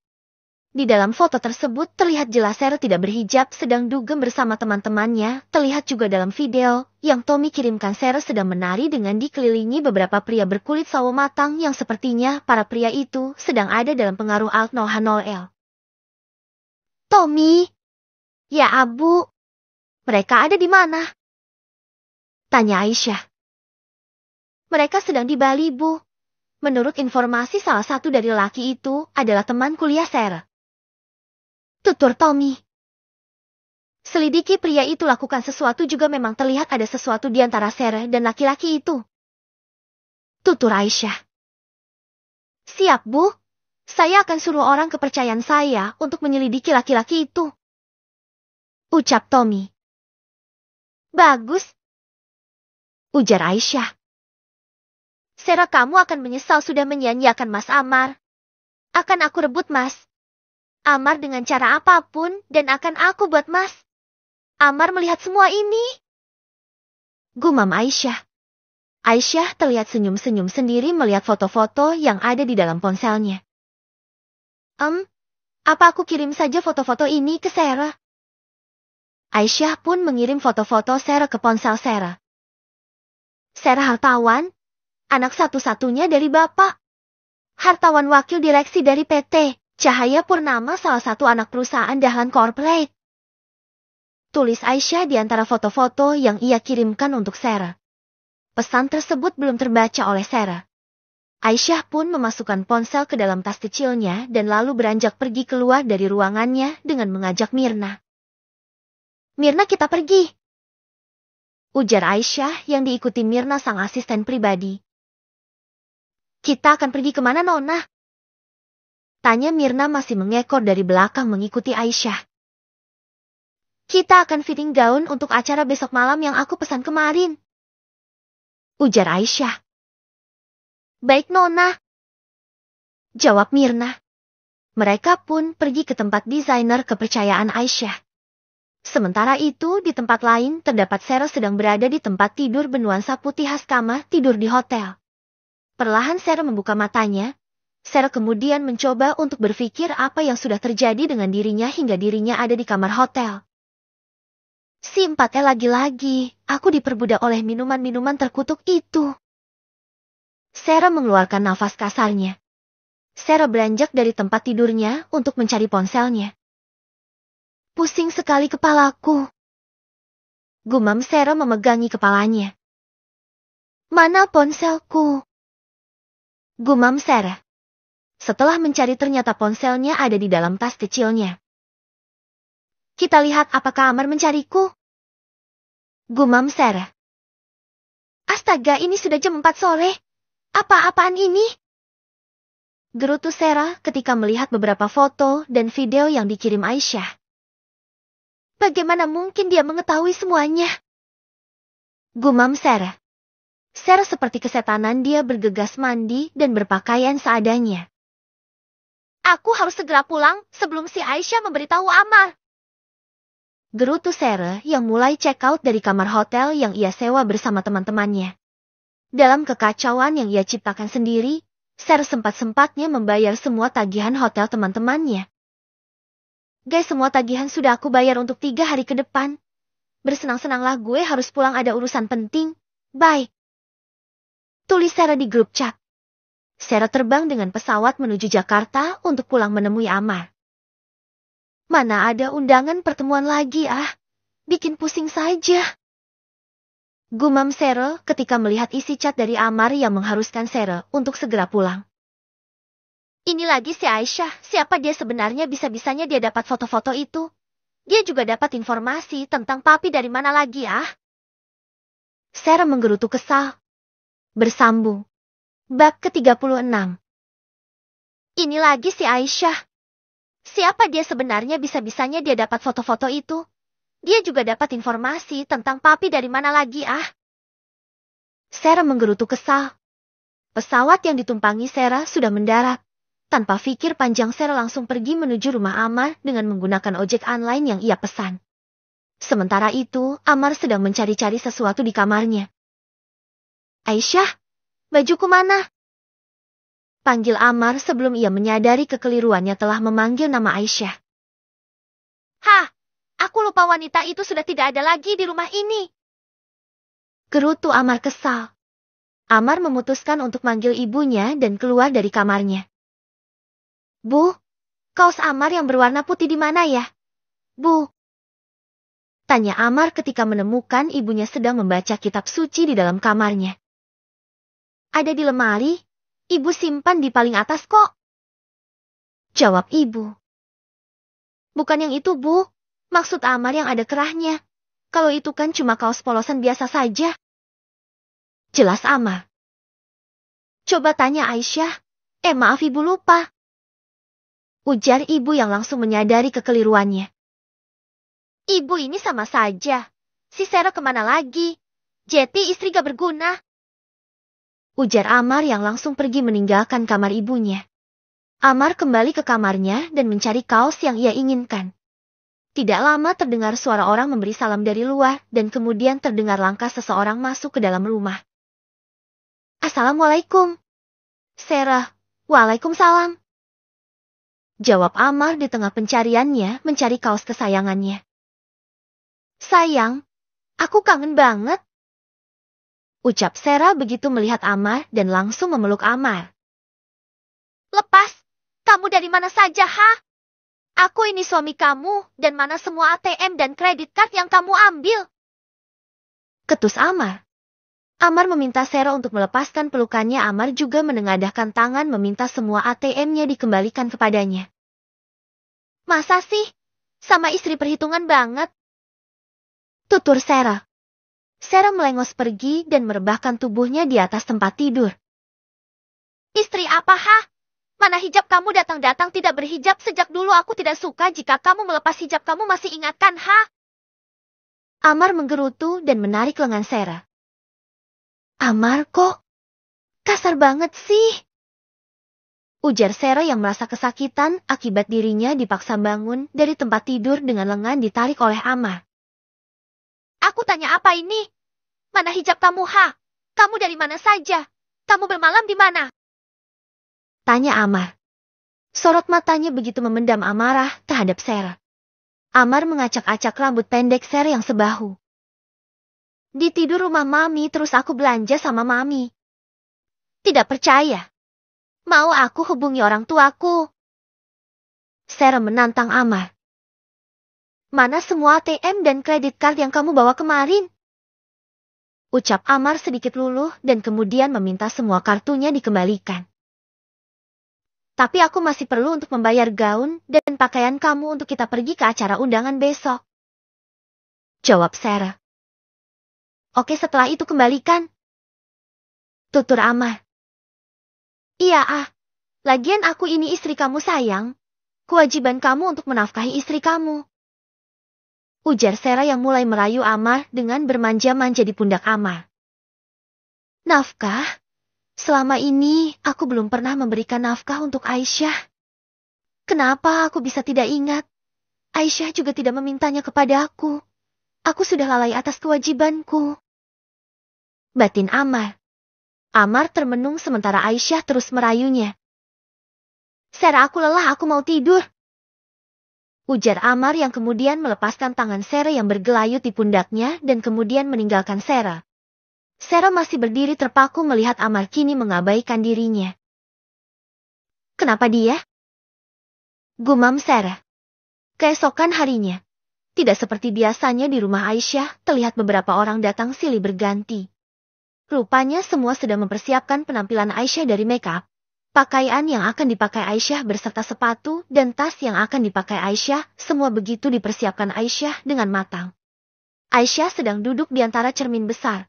Di dalam foto tersebut terlihat jelas Sarah tidak berhijab sedang dugem bersama teman-temannya. Terlihat juga dalam video yang Tommy kirimkan Sarah sedang menari dengan dikelilingi beberapa pria berkulit sawo matang yang sepertinya para pria itu sedang ada dalam pengaruh Alt 0H0L. Tommy. Ya Abu. Mereka ada di mana? Tanya Aisyah. Mereka sedang di Bali, Bu. Menurut informasi salah satu dari laki itu adalah teman kuliah Sarah. Tutur Tommy. Selidiki pria itu lakukan sesuatu juga, memang terlihat ada sesuatu di antara Sarah dan laki-laki itu. Tutur Aisyah. Siap, Bu. Saya akan suruh orang kepercayaan saya untuk menyelidiki laki-laki itu. Ucap Tommy. Bagus. Ujar Aisyah. Sarah, kamu akan menyesal sudah menyanyiakan Mas Amar. Akan aku rebut Mas Amar dengan cara apapun dan akan aku buat Mas Amar melihat semua ini. Gumam Aisyah. Aisyah terlihat senyum-senyum sendiri melihat foto-foto yang ada di dalam ponselnya. Apa aku kirim saja foto-foto ini ke Sarah? Aisyah pun mengirim foto-foto Sarah ke ponsel Sarah. Sarah hartawan, anak satu-satunya dari bapak. Hartawan wakil direksi dari PT Cahaya Purnama, salah satu anak perusahaan Dahlan Corporate. Tulis Aisyah di antara foto-foto yang ia kirimkan untuk Sarah. Pesan tersebut belum terbaca oleh Sarah. Aisyah pun memasukkan ponsel ke dalam tas kecilnya dan lalu beranjak pergi keluar dari ruangannya dengan mengajak Mirna. Mirna, kita pergi. Ujar Aisyah yang diikuti Mirna sang asisten pribadi. Kita akan pergi kemana, Nona? Tanya Mirna masih mengekor dari belakang mengikuti Aisyah. Kita akan fitting gaun untuk acara besok malam yang aku pesan kemarin. Ujar Aisyah. Baik, Nona. Jawab Mirna. Mereka pun pergi ke tempat desainer kepercayaan Aisyah. Sementara itu di tempat lain terdapat Sarah sedang berada di tempat tidur bernuansa putih khas kamar tidur di hotel. Perlahan Sarah membuka matanya. Sarah kemudian mencoba untuk berpikir apa yang sudah terjadi dengan dirinya hingga dirinya ada di kamar hotel. Si 4L lagi-lagi, aku diperbudak oleh minuman-minuman terkutuk itu. Sarah mengeluarkan nafas kasarnya. Sarah beranjak dari tempat tidurnya untuk mencari ponselnya. Pusing sekali kepalaku. Gumam Sarah memegangi kepalanya. Mana ponselku? Gumam Sarah. Setelah mencari ternyata ponselnya ada di dalam tas kecilnya. Kita lihat apakah Amar mencariku. Gumam Sarah. Astaga, ini sudah jam 4 sore. Apa-apaan ini? Gerutu Sarah ketika melihat beberapa foto dan video yang dikirim Aisyah. Bagaimana mungkin dia mengetahui semuanya? Gumam Sarah. Sarah seperti kesetanan dia bergegas mandi dan berpakaian seadanya. Aku harus segera pulang sebelum si Aisyah memberitahu Amar. Gerutu Sarah yang mulai check out dari kamar hotel yang ia sewa bersama teman-temannya. Dalam kekacauan yang ia ciptakan sendiri, Sarah sempat-sempatnya membayar semua tagihan hotel teman-temannya. Guys, semua tagihan sudah aku bayar untuk 3 hari ke depan. Bersenang-senanglah, gue harus pulang, ada urusan penting. Bye. Tulis Sarah di grup chat. Sarah terbang dengan pesawat menuju Jakarta untuk pulang menemui Amar. Mana ada undangan pertemuan lagi bikin pusing saja. Gumam Sarah ketika melihat isi chat dari Amar yang mengharuskan Sarah untuk segera pulang. Ini lagi si Aisyah, siapa dia sebenarnya, bisa-bisanya dia dapat foto-foto itu. Dia juga dapat informasi tentang papi dari mana lagi Sarah menggerutu kesal. Bersambung. Bab ke-36. Ini lagi si Aisyah. Siapa dia sebenarnya, bisa-bisanya dia dapat foto-foto itu. Dia juga dapat informasi tentang papi dari mana lagi Sarah menggerutu kesal. Pesawat yang ditumpangi Sarah sudah mendarat. Tanpa pikir panjang Sarah langsung pergi menuju rumah Amar dengan menggunakan ojek online yang ia pesan. Sementara itu, Amar sedang mencari-cari sesuatu di kamarnya. Aisyah, bajuku mana? Panggil Amar sebelum ia menyadari kekeliruannya telah memanggil nama Aisyah. Aku lupa wanita itu sudah tidak ada lagi di rumah ini. Gerutu Amar kesal. Amar memutuskan untuk manggil ibunya dan keluar dari kamarnya. Bu, kaos Amar yang berwarna putih di mana ya? Bu. Tanya Amar ketika menemukan ibunya sedang membaca kitab suci di dalam kamarnya. Ada di lemari. Ibu simpan di paling atas kok. Jawab ibu. Bukan yang itu, Bu. Maksud Amar yang ada kerahnya. Kalau itu kan cuma kaos polosan biasa saja. Jelas Amar. Coba tanya Aisyah. Maaf ibu, lupa. Ujar ibu yang langsung menyadari kekeliruannya. Ibu ini sama saja. Si Sarah kemana lagi? Jeti istri gak berguna. Ujar Amar yang langsung pergi meninggalkan kamar ibunya. Amar kembali ke kamarnya dan mencari kaos yang ia inginkan. Tidak lama terdengar suara orang memberi salam dari luar dan kemudian terdengar langkah seseorang masuk ke dalam rumah. Assalamualaikum. Sarah. Waalaikumsalam. Jawab Amar di tengah pencariannya mencari kaos kesayangannya. Sayang, aku kangen banget. Ucap Sarah begitu melihat Amar dan langsung memeluk Amar. Lepas, kamu dari mana saja Aku ini suami kamu, dan mana semua ATM dan kredit card yang kamu ambil? Ketus Amar. Amar meminta Sarah untuk melepaskan pelukannya. Amar juga menengadahkan tangan meminta semua ATM-nya dikembalikan kepadanya. Masa sih? Sama istri perhitungan banget. Tutur Sarah. Sarah melengos pergi dan merebahkan tubuhnya di atas tempat tidur. Istri apa Mana hijab kamu datang-datang tidak berhijab sejak dulu, aku tidak suka jika kamu melepas hijab, kamu masih ingatkan Amar menggerutu dan menarik lengan Sarah. Amar, kok kasar banget sih? Ujar Sarah yang merasa kesakitan akibat dirinya dipaksa bangun dari tempat tidur dengan lengan ditarik oleh Amar. Aku tanya apa ini? Mana hijab kamu Kamu dari mana saja? Kamu bermalam di mana? Tanya Amar. Sorot matanya begitu memendam amarah terhadap Sarah. Amar mengacak-acak rambut pendek Sarah yang sebahu. Di tidur rumah Mami, terus aku belanja sama Mami. Tidak percaya? Mau aku hubungi orang tuaku? Sarah menantang Amar. Mana semua ATM dan kredit card yang kamu bawa kemarin? Ucap Amar sedikit luluh dan kemudian meminta semua kartunya dikembalikan. Tapi aku masih perlu untuk membayar gaun dan pakaian kamu untuk kita pergi ke acara undangan besok. Jawab Sarah. Oke, setelah itu kembalikan. Tutur Amar. Iya lagian aku ini istri kamu sayang. Kewajiban kamu untuk menafkahi istri kamu. Ujar Sarah yang mulai merayu Amar dengan bermanja-manja di pundak Amar. Nafkah? Selama ini aku belum pernah memberikan nafkah untuk Aisyah. Kenapa aku bisa tidak ingat? Aisyah juga tidak memintanya kepada aku. Aku sudah lalai atas kewajibanku. Batin Amar. Amar termenung sementara Aisyah terus merayunya. Sarah, aku lelah, aku mau tidur. Ujar Amar yang kemudian melepaskan tangan Sarah yang bergelayut di pundaknya dan kemudian meninggalkan Sarah. Sarah masih berdiri terpaku melihat Amar kini mengabaikan dirinya. Kenapa dia? Gumam Sarah. Keesokan harinya, tidak seperti biasanya di rumah Aisyah, terlihat beberapa orang datang silih berganti. Rupanya semua sedang mempersiapkan penampilan Aisyah dari make-up. Pakaian yang akan dipakai Aisyah berserta sepatu dan tas yang akan dipakai Aisyah, semua begitu dipersiapkan Aisyah dengan matang. Aisyah sedang duduk di antara cermin besar.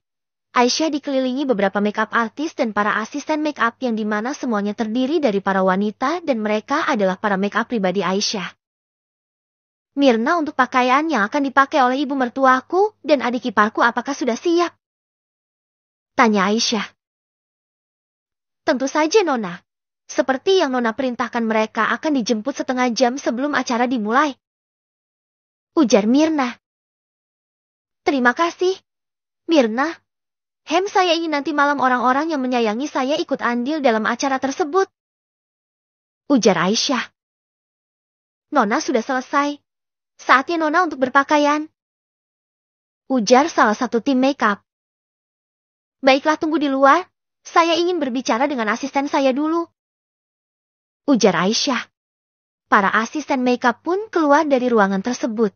Aisyah dikelilingi beberapa make-up artis dan para asisten make-up yang dimana semuanya terdiri dari para wanita dan mereka adalah para make-up pribadi Aisyah. Mirna, untuk pakaian yang akan dipakai oleh ibu mertuaku dan adik iparku apakah sudah siap? Tanya Aisyah. Tentu saja Nona. Seperti yang Nona perintahkan, mereka akan dijemput setengah jam sebelum acara dimulai. Ujar Mirna. Terima kasih, Mirna. Saya ingin nanti malam orang-orang yang menyayangi saya ikut andil dalam acara tersebut. Ujar Aisyah. Nona sudah selesai. Saatnya Nona untuk berpakaian. Ujar salah satu tim make-up. Baiklah, tunggu di luar. Saya ingin berbicara dengan asisten saya dulu. Ujar Aisyah. Para asisten make-up pun keluar dari ruangan tersebut.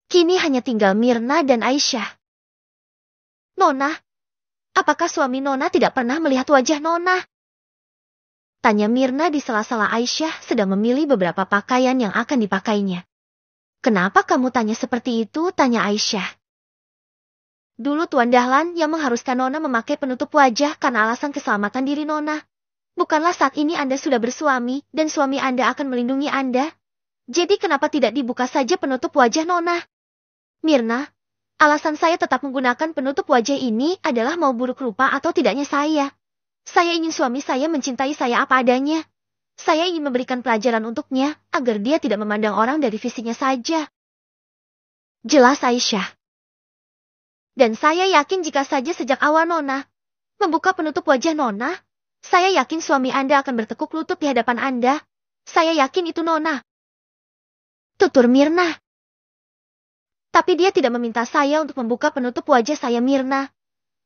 Kini hanya tinggal Mirna dan Aisyah. Nona, apakah suami Nona tidak pernah melihat wajah Nona? Tanya Mirna di sela-sela Aisyah sedang memilih beberapa pakaian yang akan dipakainya. Kenapa kamu tanya seperti itu? Tanya Aisyah. Dulu Tuan Dahlan yang mengharuskan Nona memakai penutup wajah karena alasan keselamatan diri Nona. Bukanlah saat ini Anda sudah bersuami dan suami Anda akan melindungi Anda? Jadi kenapa tidak dibuka saja penutup wajah Nona? Mirna, alasan saya tetap menggunakan penutup wajah ini adalah mau buruk rupa atau tidaknya saya. Saya ingin suami saya mencintai saya apa adanya. Saya ingin memberikan pelajaran untuknya agar dia tidak memandang orang dari fisiknya saja. Jelas Aisyah. Dan saya yakin jika saja sejak awal Nona membuka penutup wajah Nona, saya yakin suami Anda akan bertekuk lutut di hadapan Anda. Saya yakin itu Nona. Tutur Mirna. Tapi dia tidak meminta saya untuk membuka penutup wajah saya, Mirna.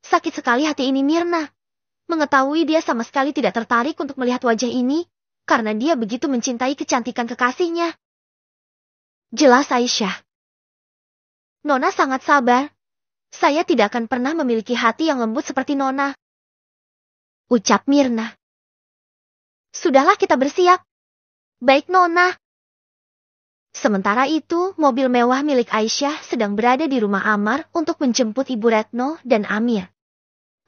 Sakit sekali hati ini Mirna. Mengetahui dia sama sekali tidak tertarik untuk melihat wajah ini, karena dia begitu mencintai kecantikan kekasihnya. Jelas Aisyah. Nona sangat sabar. Saya tidak akan pernah memiliki hati yang lembut seperti Nona. Ucap Mirna. Sudahlah, kita bersiap. Baik Nona. Sementara itu, mobil mewah milik Aisyah sedang berada di rumah Amar untuk menjemput Ibu Retno dan Amir.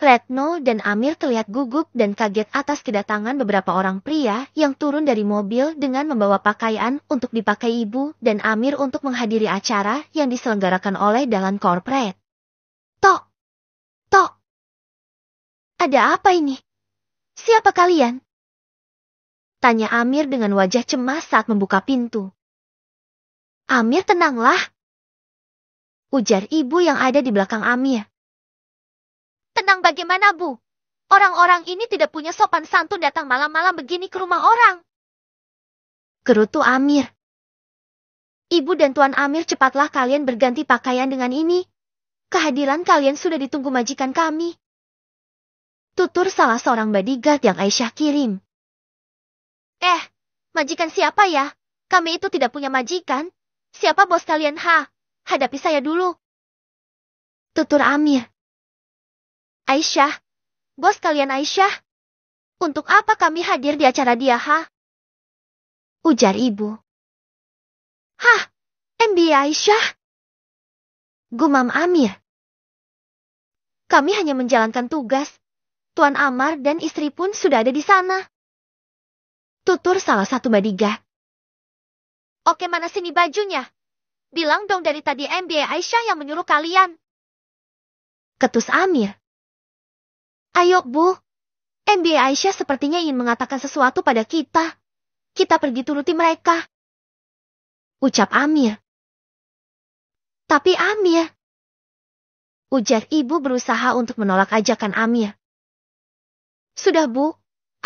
Retno dan Amir terlihat gugup dan kaget atas kedatangan beberapa orang pria yang turun dari mobil dengan membawa pakaian untuk dipakai Ibu dan Amir untuk menghadiri acara yang diselenggarakan oleh Dahlan Corporate. Tok. Ada apa ini? Siapa kalian? Tanya Amir dengan wajah cemas saat membuka pintu. Amir, tenanglah. Ujar ibu yang ada di belakang Amir. Tenang bagaimana, Bu? Orang-orang ini tidak punya sopan santun datang malam-malam begini ke rumah orang. Gerutu Amir. Ibu dan Tuan Amir, cepatlah kalian berganti pakaian dengan ini. Kehadiran kalian sudah ditunggu majikan kami. Tutur salah seorang bodyguard yang Aisyah kirim. Majikan siapa ya? Kami itu tidak punya majikan. Siapa bos kalian? Hadapi saya dulu. Tutur Amir. Aisyah, bos kalian Aisyah. Untuk apa kami hadir di acara dia, ha? Ujar ibu. Hah, MBA Aisyah? Gumam Amir. Kami hanya menjalankan tugas. Tuan Amar dan istri pun sudah ada di sana. Tutur salah satu bodyguard. Oke, mana sini bajunya? Bilang dong dari tadi MBA Aisyah yang menyuruh kalian. Ketus Amir. Ayo Bu, MBA Aisyah sepertinya ingin mengatakan sesuatu pada kita. Kita pergi turuti mereka. Ucap Amir. Tapi Amir. Ujar ibu berusaha untuk menolak ajakan Amir. Sudah Bu,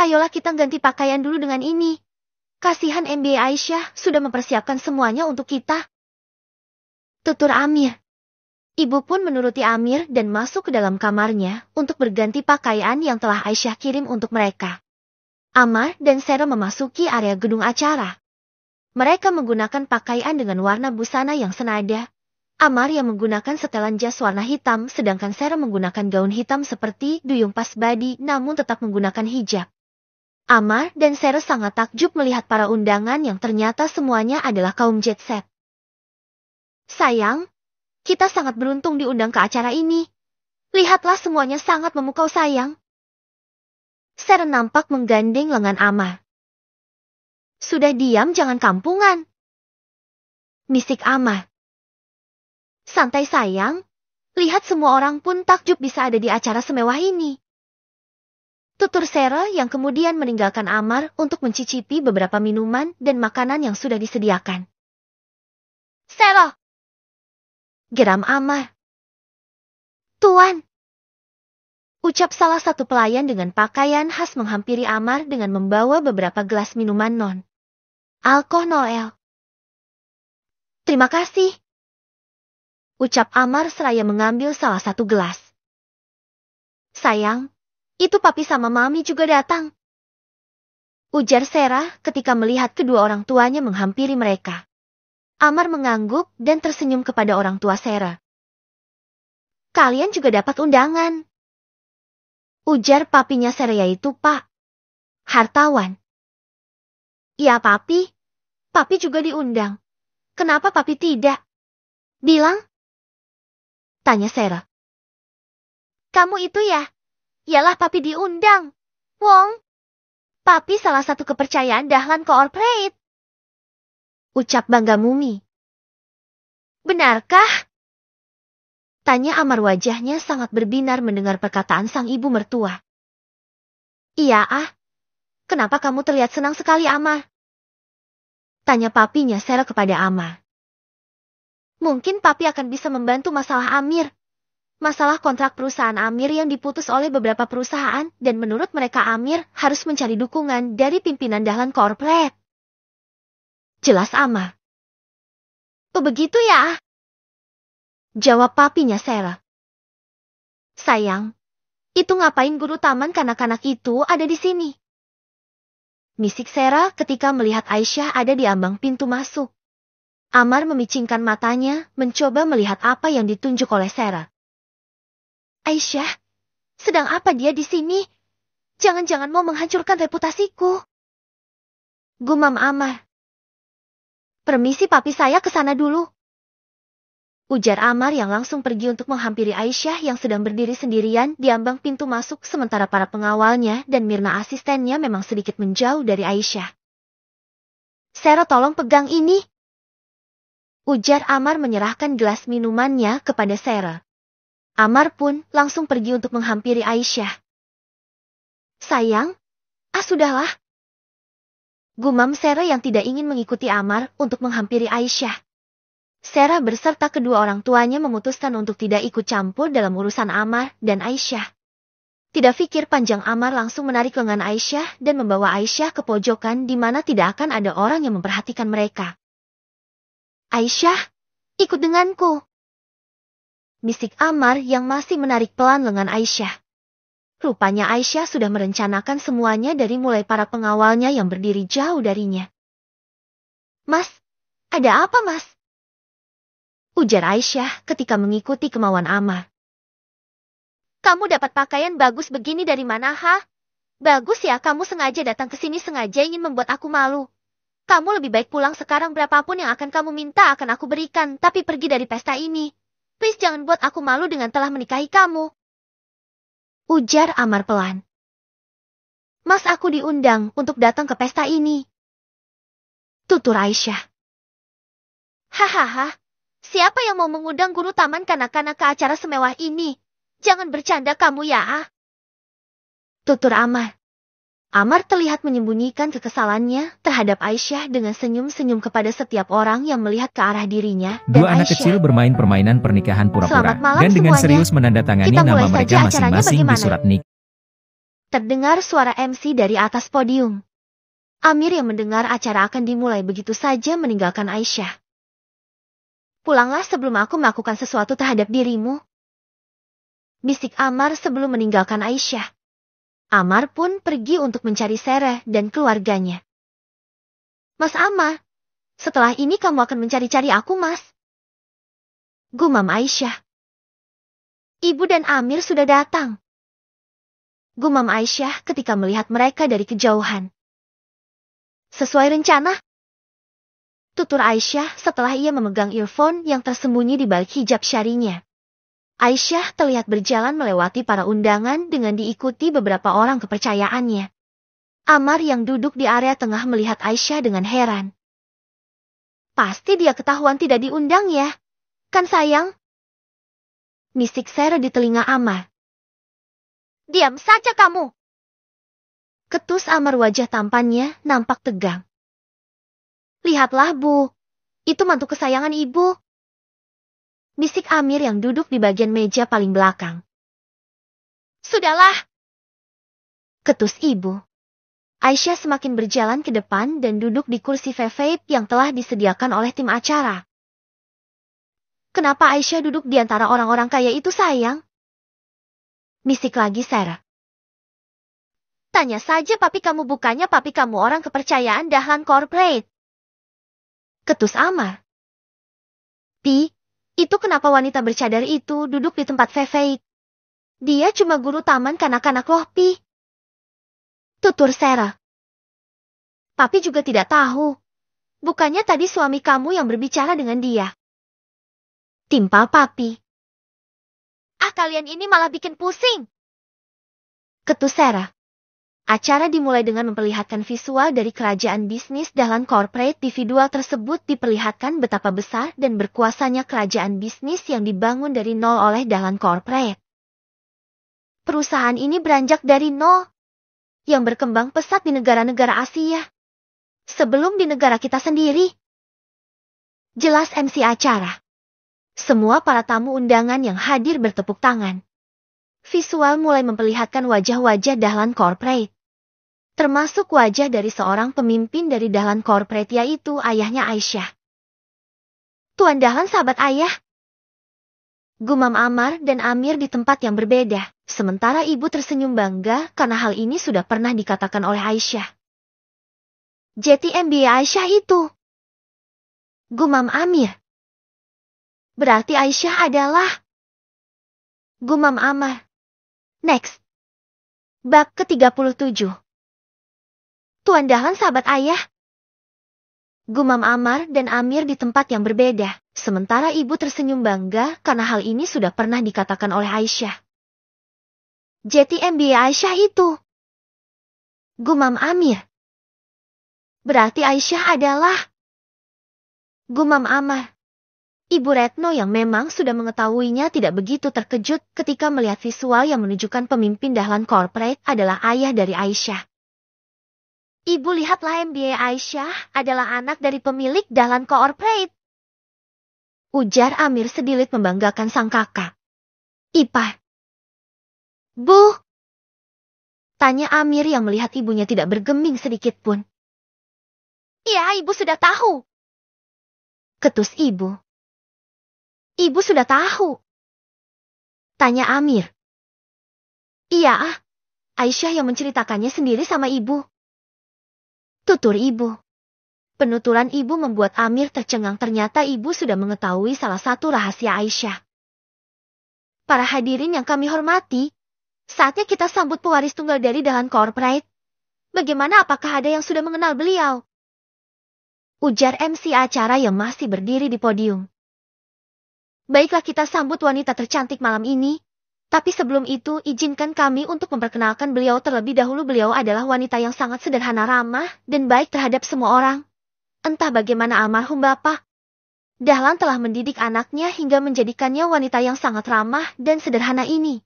ayolah kita ganti pakaian dulu dengan ini. Kasihan MBA Aisyah sudah mempersiapkan semuanya untuk kita. Tutur Amir. Ibu pun menuruti Amir dan masuk ke dalam kamarnya untuk berganti pakaian yang telah Aisyah kirim untuk mereka. Amar dan Sarah memasuki area gedung acara. Mereka menggunakan pakaian dengan warna busana yang senada. Amar yang menggunakan setelan jas warna hitam, sedangkan Sarah menggunakan gaun hitam seperti duyung pas badi namun tetap menggunakan hijab. Amar dan Sarah sangat takjub melihat para undangan yang ternyata semuanya adalah kaum jet set. Sayang, kita sangat beruntung diundang ke acara ini. Lihatlah semuanya sangat memukau sayang. Sarah nampak menggandeng lengan Amar. Sudah diam jangan kampungan. Misik Amar. Santai sayang, lihat semua orang pun takjub bisa ada di acara semewah ini. Tutur Sarah yang kemudian meninggalkan Amar untuk mencicipi beberapa minuman dan makanan yang sudah disediakan. Sarah! Geram Amar. Tuan! Ucap salah satu pelayan dengan pakaian khas menghampiri Amar dengan membawa beberapa gelas minuman non-alkohol. Terima kasih. Ucap Amar seraya mengambil salah satu gelas. Sayang, itu papi sama mami juga datang. Ujar Sarah ketika melihat kedua orang tuanya menghampiri mereka. Amar mengangguk dan tersenyum kepada orang tua Sarah. Kalian juga dapat undangan. Ujar papinya Sarah yaitu Pak Hartawan. Ya papi, papi juga diundang. Kenapa papi tidak? Bilang? Tanya Sarah. Kamu itu ya? Yalah papi diundang. Wong. Papi salah satu kepercayaan Dahlan Corporate. Ucap bangga Mumi. Benarkah? Tanya Amar wajahnya sangat berbinar mendengar perkataan sang ibu mertua. Iya kenapa kamu terlihat senang sekali Amar? Tanya papinya Sarah kepada Amar. Mungkin papi akan bisa membantu masalah Amir. Masalah kontrak perusahaan Amir yang diputus oleh beberapa perusahaan dan menurut mereka Amir harus mencari dukungan dari pimpinan Dahlan Corporate. Jelas Amar. Oh begitu ya? Jawab papinya Sarah. Sayang, itu ngapain guru taman kanak-kanak itu ada di sini? Misik Sarah ketika melihat Aisyah ada di ambang pintu masuk. Amar memicingkan matanya, mencoba melihat apa yang ditunjuk oleh Sarah. Aisyah, sedang apa dia di sini? Jangan-jangan mau menghancurkan reputasiku. Gumam Amar. Permisi papi saya ke sana dulu. Ujar Amar yang langsung pergi untuk menghampiri Aisyah yang sedang berdiri sendirian di ambang pintu masuk sementara para pengawalnya dan Mirna asistennya memang sedikit menjauh dari Aisyah. Sarah tolong pegang ini. Ujar Amar menyerahkan gelas minumannya kepada Sarah. Amar pun langsung pergi untuk menghampiri Aisyah. Sayang, sudahlah. Gumam Sarah yang tidak ingin mengikuti Amar untuk menghampiri Aisyah. Sarah berserta kedua orang tuanya memutuskan untuk tidak ikut campur dalam urusan Amar dan Aisyah. Tidak pikir panjang Amar langsung menarik lengan Aisyah dan membawa Aisyah ke pojokan di mana tidak akan ada orang yang memperhatikan mereka. Aisyah, ikut denganku. Bisik Amar yang masih menarik pelan lengan Aisyah. Rupanya Aisyah sudah merencanakan semuanya dari mulai para pengawalnya yang berdiri jauh darinya. Mas, ada apa mas? Ujar Aisyah ketika mengikuti kemauan Amar. Kamu dapat pakaian bagus begini dari mana, ha? Bagus ya, kamu sengaja datang ke sini sengaja ingin membuat aku malu. Kamu lebih baik pulang sekarang, berapapun yang akan kamu minta akan aku berikan, tapi pergi dari pesta ini. Please jangan buat aku malu dengan telah menikahi kamu. Ujar Amar pelan. Mas, aku diundang untuk datang ke pesta ini. Tutur Aisyah. Hahaha, siapa yang mau mengundang guru taman kanak-kanak ke acara semewah ini? Jangan bercanda kamu ya. Tutur Amar. Amar terlihat menyembunyikan kekesalannya terhadap Aisyah dengan senyum-senyum kepada setiap orang yang melihat ke arah dirinya. Dua anak kecil bermain permainan pernikahan pura-pura dan dengan serius menandatangani nama mereka masing-masing di surat nikah. Terdengar suara MC dari atas podium. Amir yang mendengar acara akan dimulai begitu saja meninggalkan Aisyah. Pulanglah sebelum aku melakukan sesuatu terhadap dirimu. Bisik Amar sebelum meninggalkan Aisyah. Amar pun pergi untuk mencari Sereh dan keluarganya. Mas Amar, setelah ini kamu akan mencari-cari aku, Mas. Gumam Aisyah. Ibu dan Amir sudah datang. Gumam Aisyah ketika melihat mereka dari kejauhan. Sesuai rencana? Tutur Aisyah setelah ia memegang earphone yang tersembunyi di balik hijab syarinya. Aisyah terlihat berjalan melewati para undangan dengan diikuti beberapa orang kepercayaannya. Amar yang duduk di area tengah melihat Aisyah dengan heran. Pasti dia ketahuan tidak diundang ya? Kan sayang? Bisik Sereh di telinga Amar. Diam saja kamu. Ketus Amar, wajah tampannya nampak tegang. Lihatlah Bu, itu mantu kesayangan ibu. Bisik Amir yang duduk di bagian meja paling belakang. Sudahlah. Ketus ibu. Aisyah semakin berjalan ke depan dan duduk di kursi vape yang telah disediakan oleh tim acara. Kenapa Aisyah duduk di antara orang-orang kaya itu, sayang? Bisik lagi Sereh. Tanya saja papi kamu, bukannya papi kamu orang kepercayaan Dahlan Corporate. Ketus Amar. Pi, itu kenapa wanita bercadar itu duduk di tempat vape? Dia cuma guru taman kanak-kanak loh, Pi. Tutur Sereh. Papi juga tidak tahu. Bukannya tadi suami kamu yang berbicara dengan dia. Timpal papi. Ah, kalian ini malah bikin pusing. Ketus Sereh. Acara dimulai dengan memperlihatkan visual dari kerajaan bisnis Dahlan Corporate. Di visual tersebut diperlihatkan betapa besar dan berkuasanya kerajaan bisnis yang dibangun dari nol oleh Dahlan Corporate. Perusahaan ini beranjak dari nol, yang berkembang pesat di negara-negara Asia, sebelum di negara kita sendiri. Jelas MC acara. Semua para tamu undangan yang hadir bertepuk tangan. Visual mulai memperlihatkan wajah-wajah Dahlan Corporate. Termasuk wajah dari seorang pemimpin dari Dahlan Corporate, yaitu ayahnya Aisyah. Tuan Dahlan, sahabat ayah. Gumam Amar dan Amir di tempat yang berbeda, sementara ibu tersenyum bangga karena hal ini sudah pernah dikatakan oleh Aisyah. JTMB Aisyah itu. Gumam Amir. Berarti Aisyah adalah. Gumam Amar. Next. Bab ke-37. Tuan Dahlan, sahabat ayah. Gumam Amar dan Amir di tempat yang berbeda, sementara ibu tersenyum bangga karena hal ini sudah pernah dikatakan oleh Aisyah. JTMB Aisyah itu. Gumam Amir. Berarti Aisyah adalah. Gumam Amar. Ibu Retno yang memang sudah mengetahuinya tidak begitu terkejut ketika melihat visual yang menunjukkan pemimpin Dahlan Corporate adalah ayah dari Aisyah. Ibu, lihatlah, MBA Aisyah adalah anak dari pemilik Dahlan Corporate. Ujar Amir sedikit membanggakan sang kakak. Ipar. Bu. Tanya Amir yang melihat ibunya tidak bergeming sedikit pun. Iya, ibu sudah tahu. Ketus ibu. Ibu sudah tahu. Tanya Amir. Iya, Aisyah yang menceritakannya sendiri sama ibu. Tutur ibu. Penuturan ibu membuat Amir tercengang, ternyata ibu sudah mengetahui salah satu rahasia Aisyah. Para hadirin yang kami hormati, saatnya kita sambut pewaris tunggal dari Dahlan Corporate. Bagaimana, apakah ada yang sudah mengenal beliau? Ujar MC acara yang masih berdiri di podium. Baiklah, kita sambut wanita tercantik malam ini. Tapi sebelum itu, izinkan kami untuk memperkenalkan beliau terlebih dahulu. Beliau adalah wanita yang sangat sederhana, ramah, dan baik terhadap semua orang. Entah bagaimana almarhum Bapak Dahlan telah mendidik anaknya hingga menjadikannya wanita yang sangat ramah dan sederhana ini.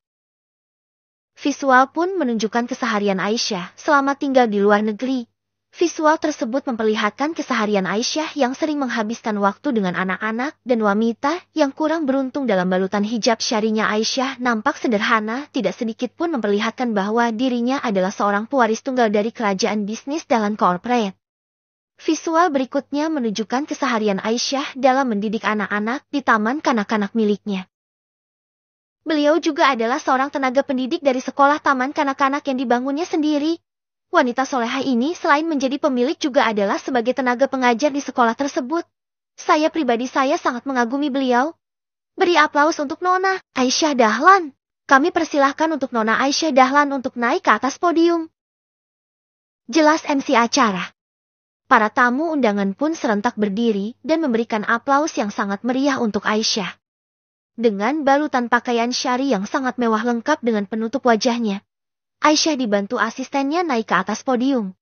Visual pun menunjukkan keseharian Aisyah selama tinggal di luar negeri. Visual tersebut memperlihatkan keseharian Aisyah yang sering menghabiskan waktu dengan anak-anak dan wanita yang kurang beruntung dalam balutan hijab syarinya. Aisyah nampak sederhana, tidak sedikit pun memperlihatkan bahwa dirinya adalah seorang pewaris tunggal dari kerajaan bisnis Dahlan Corporate. Visual berikutnya menunjukkan keseharian Aisyah dalam mendidik anak-anak di taman kanak-kanak miliknya. Beliau juga adalah seorang tenaga pendidik dari sekolah taman kanak-kanak yang dibangunnya sendiri. Wanita solehah ini selain menjadi pemilik juga adalah sebagai tenaga pengajar di sekolah tersebut. Saya pribadi sangat mengagumi beliau. Beri aplaus untuk Nona Aisyah Dahlan. Kami persilahkan untuk Nona Aisyah Dahlan untuk naik ke atas podium. Jelas MC acara. Para tamu undangan pun serentak berdiri dan memberikan aplaus yang sangat meriah untuk Aisyah. Dengan balutan pakaian syari yang sangat mewah lengkap dengan penutup wajahnya, Aisyah dibantu asistennya naik ke atas podium.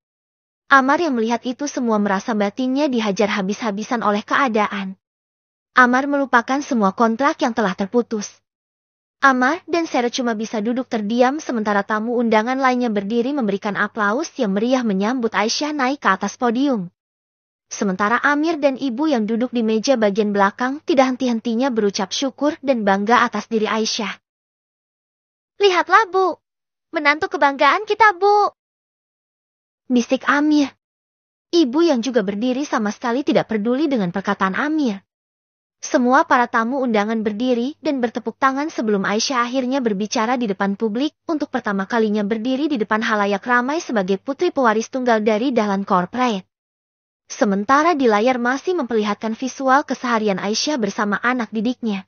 Amar yang melihat itu semua merasa batinnya dihajar habis-habisan oleh keadaan. Amar melupakan semua kontrak yang telah terputus. Amar dan Sarah cuma bisa duduk terdiam sementara tamu undangan lainnya berdiri memberikan aplaus yang meriah menyambut Aisyah naik ke atas podium. Sementara Amir dan ibu yang duduk di meja bagian belakang tidak henti-hentinya berucap syukur dan bangga atas diri Aisyah. Lihatlah, Bu. Menantu kebanggaan kita, Bu. Bisik Amir. Ibu yang juga berdiri sama sekali tidak peduli dengan perkataan Amir. Semua para tamu undangan berdiri dan bertepuk tangan sebelum Aisyah akhirnya berbicara di depan publik untuk pertama kalinya berdiri di depan halayak ramai sebagai putri pewaris tunggal dari Dahlan Corporate. Sementara di layar masih memperlihatkan visual keseharian Aisyah bersama anak didiknya.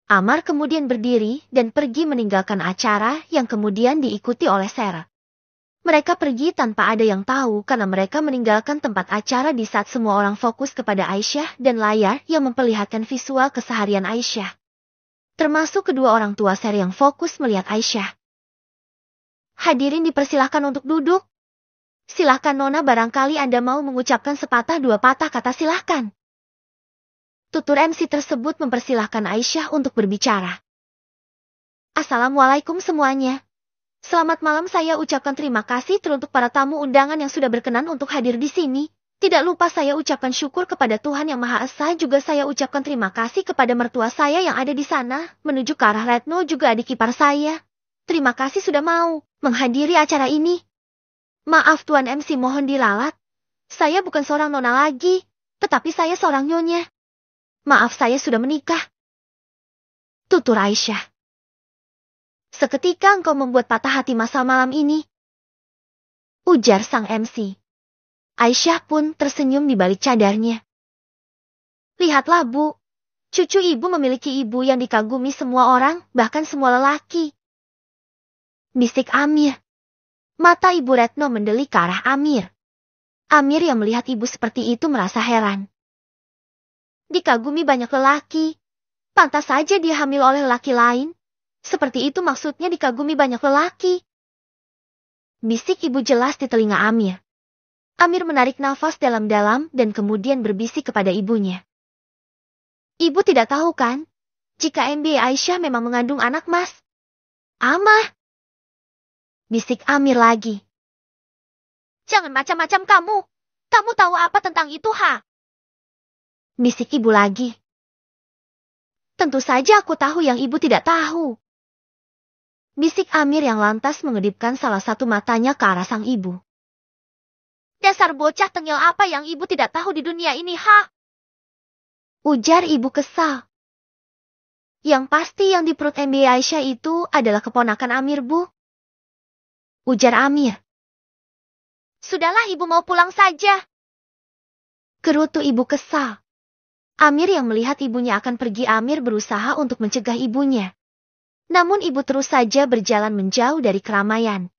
Amar kemudian berdiri dan pergi meninggalkan acara yang kemudian diikuti oleh Sarah. Mereka pergi tanpa ada yang tahu karena mereka meninggalkan tempat acara di saat semua orang fokus kepada Aisyah dan layar yang memperlihatkan visual keseharian Aisyah. Termasuk kedua orang tua Sarah yang fokus melihat Aisyah. Hadirin dipersilahkan untuk duduk. Silahkan Nona, barangkali Anda mau mengucapkan sepatah dua patah kata, silahkan. Tutur MC tersebut mempersilahkan Aisyah untuk berbicara. Assalamualaikum semuanya. Selamat malam, saya ucapkan terima kasih teruntuk para tamu undangan yang sudah berkenan untuk hadir di sini. Tidak lupa saya ucapkan syukur kepada Tuhan Yang Maha Esa, juga saya ucapkan terima kasih kepada mertua saya yang ada di sana, menuju ke arah Retno juga adik ipar saya. Terima kasih sudah mau menghadiri acara ini. Maaf Tuan MC, mohon diralat. Saya bukan seorang nona lagi, tetapi saya seorang nyonya. Maaf, saya sudah menikah. Tutur Aisyah. Seketika engkau membuat patah hati masal malam ini. Ujar sang MC. Aisyah pun tersenyum di balik cadarnya. Lihatlah, Bu. Cucu ibu memiliki ibu yang dikagumi semua orang, bahkan semua lelaki. Bisik Amir. Mata Ibu Retno mendelik ke arah Amir. Amir yang melihat ibu seperti itu merasa heran. Dikagumi banyak lelaki. Pantas saja dia hamil oleh lelaki lain. Seperti itu maksudnya dikagumi banyak lelaki. Bisik ibu jelas di telinga Amir. Amir menarik nafas dalam-dalam dan kemudian berbisik kepada ibunya. Ibu tidak tahu kan, jika MB Aisyah memang mengandung anak Mas? Amah. Bisik Amir lagi. Jangan macam-macam kamu. Kamu tahu apa tentang itu, ha? Bisik ibu lagi. Tentu saja aku tahu yang ibu tidak tahu. Bisik Amir yang lantas mengedipkan salah satu matanya ke arah sang ibu. Dasar bocah tengil, apa yang ibu tidak tahu di dunia ini, ha? Ujar ibu kesal. Yang pasti yang di perut MB Aisyah itu adalah keponakan Amir, Bu. Ujar Amir. Sudahlah, ibu mau pulang saja. Gerutu ibu kesal. Amir yang melihat ibunya akan pergi, Amir berusaha untuk mencegah ibunya. Namun ibu terus saja berjalan menjauh dari keramaian.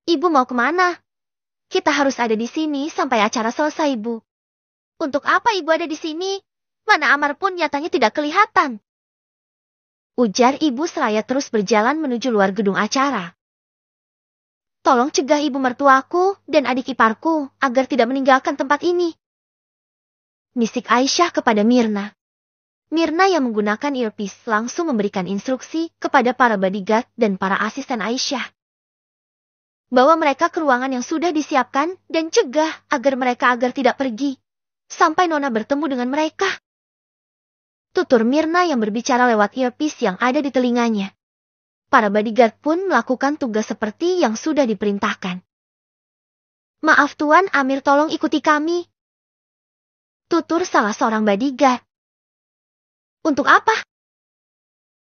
Ibu mau kemana? Kita harus ada di sini sampai acara selesai, Bu. Untuk apa ibu ada di sini? Mana Amar pun nyatanya tidak kelihatan. Ujar ibu seraya terus berjalan menuju luar gedung acara. Tolong cegah ibu mertuaku dan adik iparku agar tidak meninggalkan tempat ini. Misik Aisyah kepada Mirna. Mirna yang menggunakan earpiece langsung memberikan instruksi kepada para bodyguard dan para asisten Aisyah. Bawa mereka ke ruangan yang sudah disiapkan dan cegah agar mereka tidak pergi. Sampai Nona bertemu dengan mereka. Tutur Mirna yang berbicara lewat earpiece yang ada di telinganya. Para bodyguard pun melakukan tugas seperti yang sudah diperintahkan. Maaf Tuan Amir, tolong ikuti kami. Tutur salah seorang bodyguard. Untuk apa?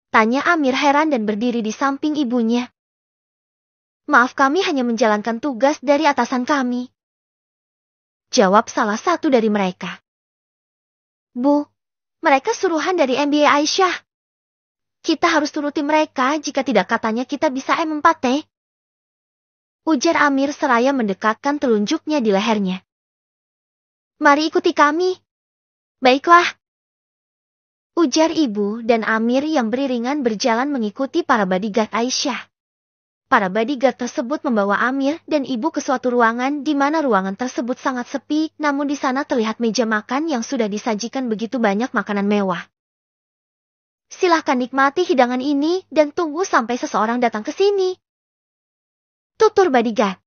Tanya Amir heran dan berdiri di samping ibunya. Maaf, kami hanya menjalankan tugas dari atasan kami. Jawab salah satu dari mereka. Bu, mereka suruhan dari MBA Aisyah. Kita harus turuti mereka, jika tidak katanya kita bisa M4T. Ujar Amir seraya mendekatkan telunjuknya di lehernya. Mari ikuti kami. Baiklah. Ujar ibu dan Amir yang beriringan berjalan mengikuti para bodyguard Aisyah. Para bodyguard tersebut membawa Amir dan ibu ke suatu ruangan di mana ruangan tersebut sangat sepi, namun di sana terlihat meja makan yang sudah disajikan begitu banyak makanan mewah. Silahkan nikmati hidangan ini dan tunggu sampai seseorang datang ke sini. Tutur bodyguard.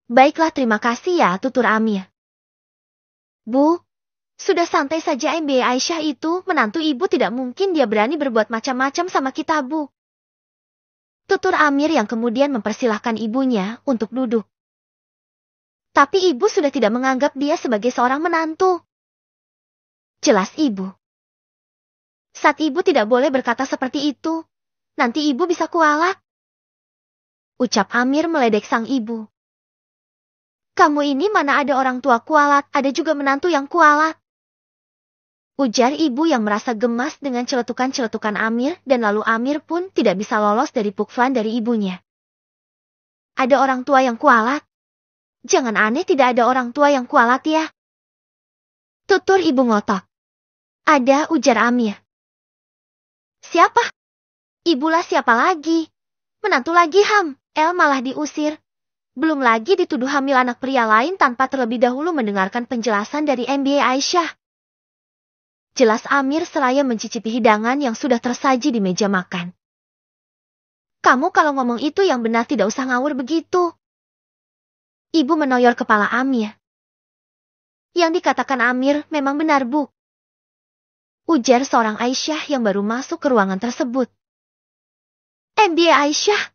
Baiklah, terima kasih ya, tutur Amir. Bu, sudah santai saja, MBA Aisyah itu menantu ibu, tidak mungkin dia berani berbuat macam-macam sama kita, Bu. Tutur Amir yang kemudian mempersilahkan ibunya untuk duduk. Tapi ibu sudah tidak menganggap dia sebagai seorang menantu. Jelas ibu. Saat ibu tidak boleh berkata seperti itu. Nanti ibu bisa kualat. Ucap Amir meledek sang ibu. Kamu ini mana ada orang tua kualat, ada juga menantu yang kualat. Ujar ibu yang merasa gemas dengan celetukan-celetukan Amir, dan lalu Amir pun tidak bisa lolos dari pukflan dari ibunya. Ada orang tua yang kualat? Jangan aneh, tidak ada orang tua yang kualat ya. Tutur ibu ngotot. Ada, ujar Amir. Siapa? Ibulah, siapa lagi? Menantu lagi El malah diusir. Belum lagi dituduh hamil anak pria lain tanpa terlebih dahulu mendengarkan penjelasan dari MBA Aisyah. Jelas Amir seraya mencicipi hidangan yang sudah tersaji di meja makan. Kamu kalau ngomong itu yang benar, tidak usah ngawur begitu. Ibu menoyor kepala Amir. Yang dikatakan Amir memang benar, Bu. Ujar seorang Aisyah yang baru masuk ke ruangan tersebut. MBA Aisyah.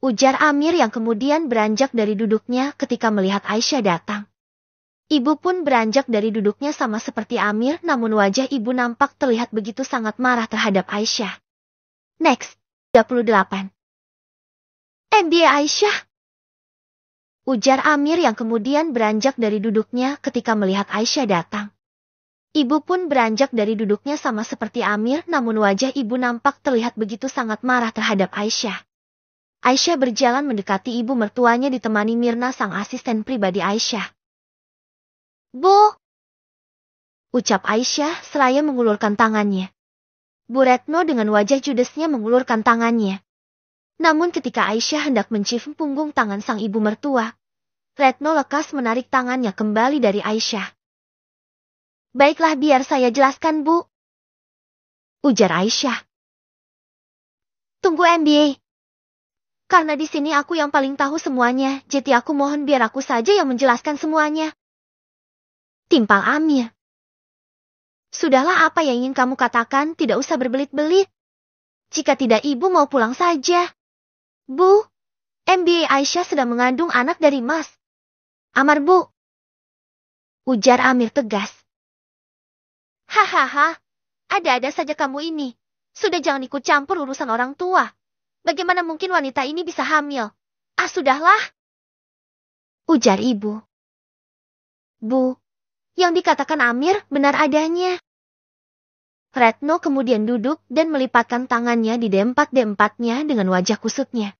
Ujar Amir yang kemudian beranjak dari duduknya ketika melihat Aisyah datang. Ibu pun beranjak dari duduknya sama seperti Amir, namun wajah ibu nampak terlihat begitu sangat marah terhadap Aisyah. Next, 38. MBA Aisyah. Ujar Amir yang kemudian beranjak dari duduknya ketika melihat Aisyah datang. Ibu pun beranjak dari duduknya sama seperti Amir, namun wajah ibu nampak terlihat begitu sangat marah terhadap Aisyah. Aisyah berjalan mendekati ibu mertuanya ditemani Mirna, sang asisten pribadi Aisyah. Bu! Ucap Aisyah seraya mengulurkan tangannya. Bu Retno dengan wajah judesnya mengulurkan tangannya. Namun ketika Aisyah hendak mencium punggung tangan sang ibu mertua, Retno lekas menarik tangannya kembali dari Aisyah. Baiklah, biar saya jelaskan, Bu. Ujar Aisyah. Tunggu, MBA. Karena di sini aku yang paling tahu semuanya, jadi aku mohon biar aku saja yang menjelaskan semuanya. Timpal Amir. Sudahlah, apa yang ingin kamu katakan, tidak usah berbelit-belit. Jika tidak, ibu mau pulang saja. Bu, MBA Aisyah sedang mengandung anak dari Mas Amar, Bu. Ujar Amir tegas. Hahaha, ada-ada saja kamu ini. Sudah, jangan ikut campur urusan orang tua. Bagaimana mungkin wanita ini bisa hamil? Ah, sudahlah. Ujar ibu. Bu, yang dikatakan Amir benar adanya. Retno kemudian duduk dan melipatkan tangannya di D4-D4-nya dengan wajah kusutnya.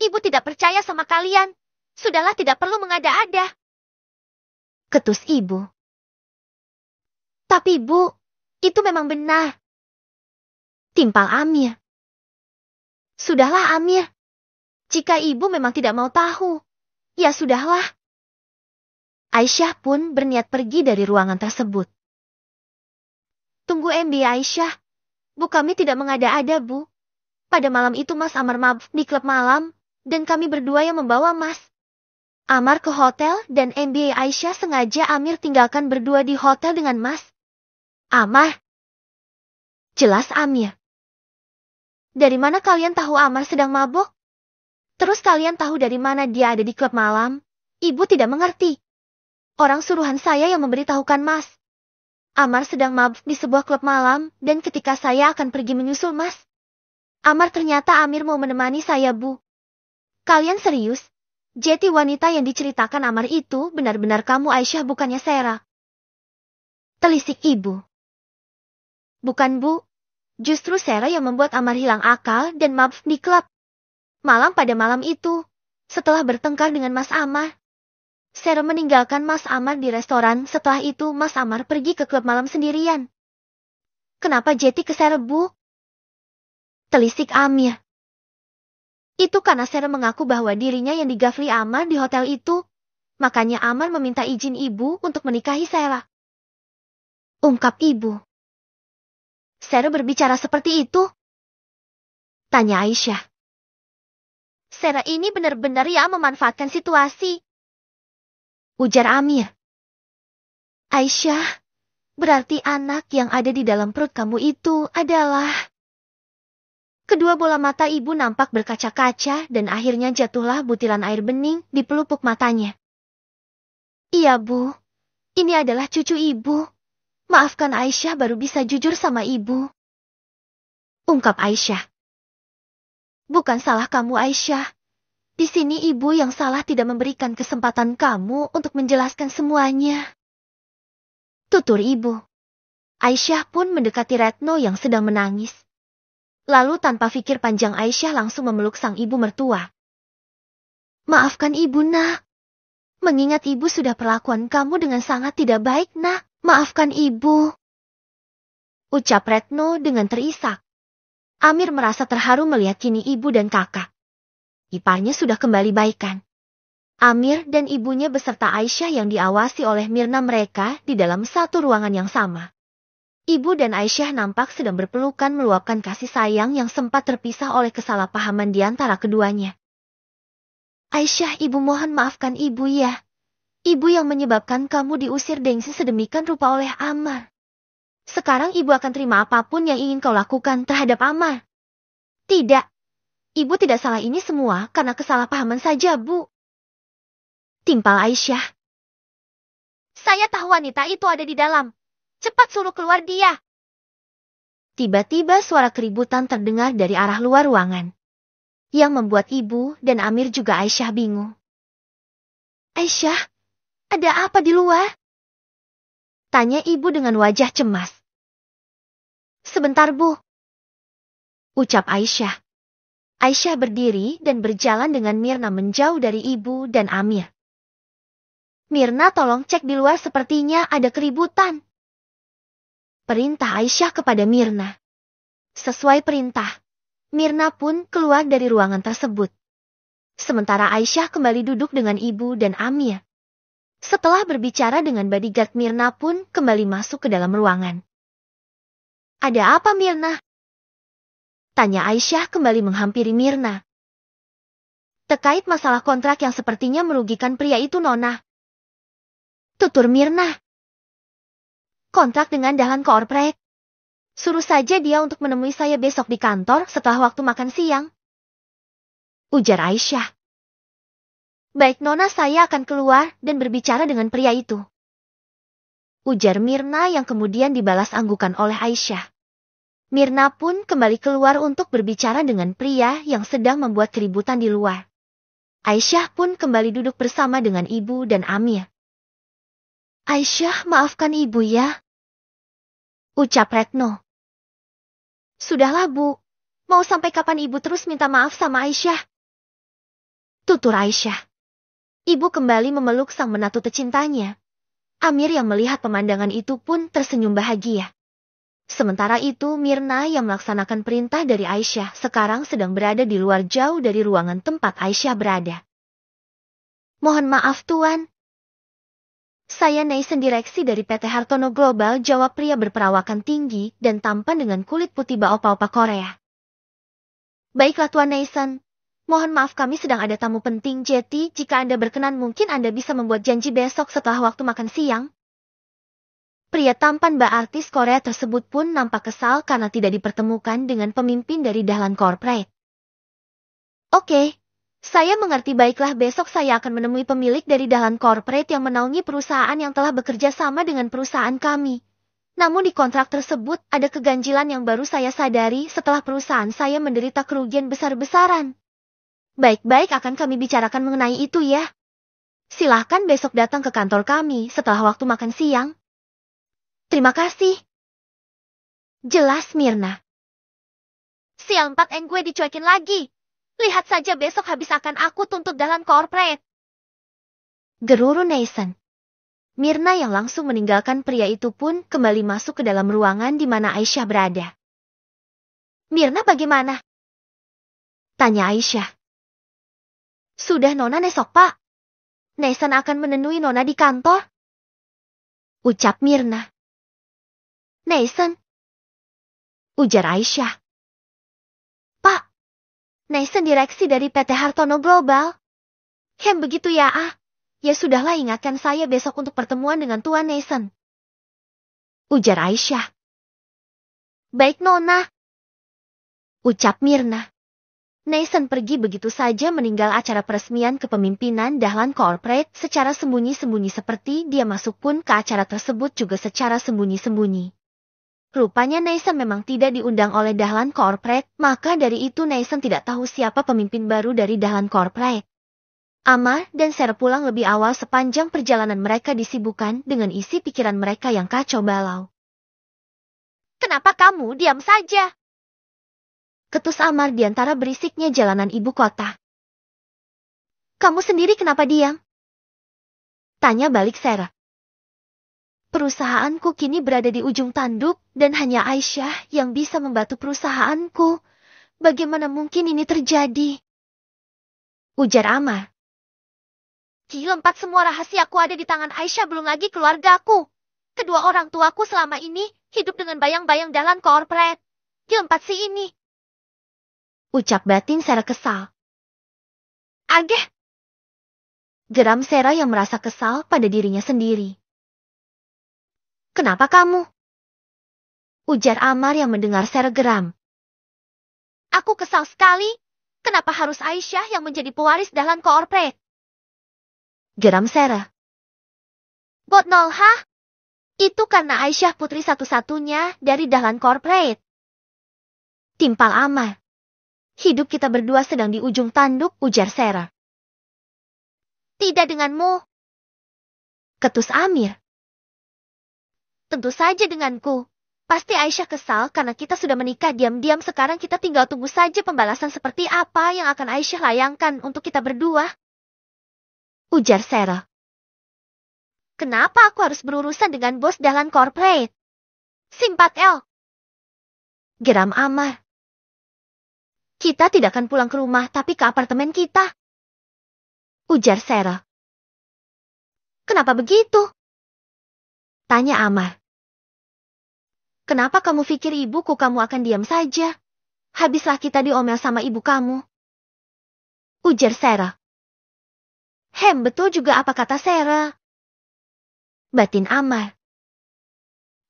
Ibu tidak percaya sama kalian. Sudahlah, tidak perlu mengada-ada. Ketus ibu. Tapi Bu, itu memang benar. Timpal Amir. Sudahlah Amir. Jika ibu memang tidak mau tahu, ya sudahlah. Aisyah pun berniat pergi dari ruangan tersebut. Tunggu MB Aisyah. Bu, kami tidak mengada-ada, Bu. Pada malam itu Mas Amar mabuk di klub malam, dan kami berdua yang membawa Mas Amar ke hotel, dan MB Aisyah sengaja Amir tinggalkan berdua di hotel dengan Mas Amar. Jelas Amir. Dari mana kalian tahu Amar sedang mabuk? Terus kalian tahu dari mana dia ada di klub malam? Ibu tidak mengerti. Orang suruhan saya yang memberitahukan Mas Amar sedang mabuk di sebuah klub malam, dan ketika saya akan pergi menyusul Mas Amar, ternyata Amir mau menemani saya, Bu. Kalian serius? Jadi wanita yang diceritakan Amar itu benar-benar kamu Aisyah, bukannya Sera? Telisik ibu. Bukan, Bu. Justru Sera yang membuat Amar hilang akal dan mabuk di klub malam pada malam itu. Setelah bertengkar dengan Mas Amar, Sera meninggalkan Mas Amar di restoran. Setelah itu Mas Amar pergi ke klub malam sendirian. Kenapa Jeti ke Sera, Bu? Telisik Amir. Itu karena Sera mengaku bahwa dirinya yang digafli Amar di hotel itu. Makanya Amar meminta izin ibu untuk menikahi Sera. Ungkap ibu. Sera berbicara seperti itu? Tanya Aisyah. Sera ini benar-benar ya memanfaatkan situasi. Ujar Amir. Aisyah, berarti anak yang ada di dalam perut kamu itu adalah... Kedua bola mata ibu nampak berkaca-kaca dan akhirnya jatuhlah butiran air bening di pelupuk matanya. Iya, Bu. Ini adalah cucu ibu. Maafkan Aisyah baru bisa jujur sama ibu. Ungkap Aisyah. Bukan salah kamu Aisyah. Di sini ibu yang salah tidak memberikan kesempatan kamu untuk menjelaskan semuanya. Tutur ibu. Aisyah pun mendekati Retno yang sedang menangis. Lalu tanpa pikir panjang Aisyah langsung memeluk sang ibu mertua. Maafkan ibu, Nak. Mengingat ibu sudah perlakuan kamu dengan sangat tidak baik, Nak. Maafkan ibu. Ucap Retno dengan terisak. Amir merasa terharu melihat kini ibu dan kakak iparnya sudah kembali baikan. Amir dan ibunya beserta Aisyah yang diawasi oleh Mirna, mereka di dalam satu ruangan yang sama. Ibu dan Aisyah nampak sedang berpelukan meluapkan kasih sayang yang sempat terpisah oleh kesalahpahaman di antara keduanya. Aisyah, ibu mohon maafkan ibu ya. Ibu yang menyebabkan kamu diusir Dengsi sedemikian rupa oleh Amar. Sekarang ibu akan terima apapun yang ingin kau lakukan terhadap Amar. Tidak. Ibu tidak salah, ini semua karena kesalahpahaman saja, Bu. Timpal Aisyah. Saya tahu wanita itu ada di dalam. Cepat suruh keluar dia. Tiba-tiba suara keributan terdengar dari arah luar ruangan, yang membuat ibu dan Amir juga Aisyah bingung. Aisyah, ada apa di luar? Tanya ibu dengan wajah cemas. Sebentar, Bu. Ucap Aisyah. Aisyah berdiri dan berjalan dengan Mirna menjauh dari ibu dan Amir. Mirna, tolong cek di luar, sepertinya ada keributan. Perintah Aisyah kepada Mirna. Sesuai perintah, Mirna pun keluar dari ruangan tersebut. Sementara Aisyah kembali duduk dengan ibu dan Amir. Setelah berbicara dengan bodyguard, Mirna pun kembali masuk ke dalam ruangan. Ada apa, Mirna? Tanya Aisyah kembali menghampiri Mirna. Terkait masalah kontrak yang sepertinya merugikan pria itu, Nona. Tutur Mirna. Kontrak dengan Dahlan Corporate. Suruh saja dia untuk menemui saya besok di kantor setelah waktu makan siang. Ujar Aisyah. Baik, Nona, saya akan keluar dan berbicara dengan pria itu. Ujar Mirna yang kemudian dibalas anggukan oleh Aisyah. Mirna pun kembali keluar untuk berbicara dengan pria yang sedang membuat keributan di luar. Aisyah pun kembali duduk bersama dengan ibu dan Amir. Aisyah, maafkan ibu ya. Ucap Retno. Sudahlah Bu, mau sampai kapan Ibu terus minta maaf sama Aisyah? Tutur Aisyah. Ibu kembali memeluk sang menantu tercintanya. Amir yang melihat pemandangan itu pun tersenyum bahagia. Sementara itu Mirna yang melaksanakan perintah dari Aisyah sekarang sedang berada di luar jauh dari ruangan tempat Aisyah berada. Mohon maaf Tuan. Saya Neisen direksi dari PT Hartono Global, jawab pria berperawakan tinggi dan tampan dengan kulit putih baopa-opa Korea. Baiklah Tuan Neisen. Mohon maaf kami sedang ada tamu penting, jadi jika Anda berkenan mungkin Anda bisa membuat janji besok setelah waktu makan siang. Pria tampan artis Korea tersebut pun nampak kesal karena tidak dipertemukan dengan pemimpin dari Dahlan Corporate. Oke, saya mengerti, baiklah besok saya akan menemui pemilik dari Dahlan Corporate yang menaungi perusahaan yang telah bekerja sama dengan perusahaan kami. Namun di kontrak tersebut ada keganjilan yang baru saya sadari setelah perusahaan saya menderita kerugian besar-besaran. Baik-baik, akan kami bicarakan mengenai itu ya. Silahkan besok datang ke kantor kami setelah waktu makan siang. Terima kasih. Jelas Mirna. Sial 4 gue dicuekin lagi. Lihat saja besok habis akan aku tuntut Dahlan Corporate. Geruru Neisen. Mirna yang langsung meninggalkan pria itu pun kembali masuk ke dalam ruangan di mana Aisyah berada. Mirna bagaimana? Tanya Aisyah. Sudah Nona esok Pak. Neisen akan menemui Nona di kantor. Ucap Mirna. Neisen? Ujar Aisyah. Pak, Neisen direksi dari PT Hartono Global. Begitu ya Ya sudahlah, ingatkan saya besok untuk pertemuan dengan Tuan Neisen. Ujar Aisyah. Baik Nona. Ucap Mirna. Neisen pergi begitu saja meninggal acara peresmian kepemimpinan Dahlan Corporate secara sembunyi-sembunyi, seperti dia masuk pun ke acara tersebut juga secara sembunyi-sembunyi. Rupanya Neisen memang tidak diundang oleh Dahlan Corporate, maka dari itu Neisen tidak tahu siapa pemimpin baru dari Dahlan Corporate. Amar dan Sarah pulang lebih awal sepanjang perjalanan mereka disibukkan dengan isi pikiran mereka yang kacau balau. Kenapa kamu diam saja? Ketus Amar di antara berisiknya jalanan ibu kota. Kamu sendiri kenapa diam? Tanya balik Sarah. Perusahaanku kini berada di ujung tanduk dan hanya Aisyah yang bisa membantu perusahaanku. Bagaimana mungkin ini terjadi? Ujar Amar. Gila 4, semua rahasiaku ada di tangan Aisyah, belum lagi keluargaku. Kedua orang tuaku selama ini hidup dengan bayang-bayang Dahlan Corporate. Gila 4 si ini. Ucap batin Sarah kesal. Ageh. Geram Sarah yang merasa kesal pada dirinya sendiri. Kenapa kamu? Ujar Amar yang mendengar Sarah geram. Aku kesal sekali. Kenapa harus Aisyah yang menjadi pewaris Dahlan Corporate? Geram Sarah. Botnol Itu karena Aisyah putri satu-satunya dari Dahlan Corporate. Timpal Amar. Hidup kita berdua sedang di ujung tanduk, ujar Sarah. Tidak denganmu. Ketus Amir. Tentu saja denganku. Pasti Aisyah kesal karena kita sudah menikah diam-diam, sekarang kita tinggal tunggu saja pembalasan seperti apa yang akan Aisyah layangkan untuk kita berdua. Ujar Sarah. Kenapa aku harus berurusan dengan bos Dahlan Corporate? Simpat El. Geram Amar. Kita tidak akan pulang ke rumah tapi ke apartemen kita. Ujar Sarah. Kenapa begitu? Tanya Amar. Kenapa kamu pikir ibuku kamu akan diam saja? Habislah kita diomel sama ibu kamu. Ujar Sarah. Betul juga apa kata Sarah. Batin Amar.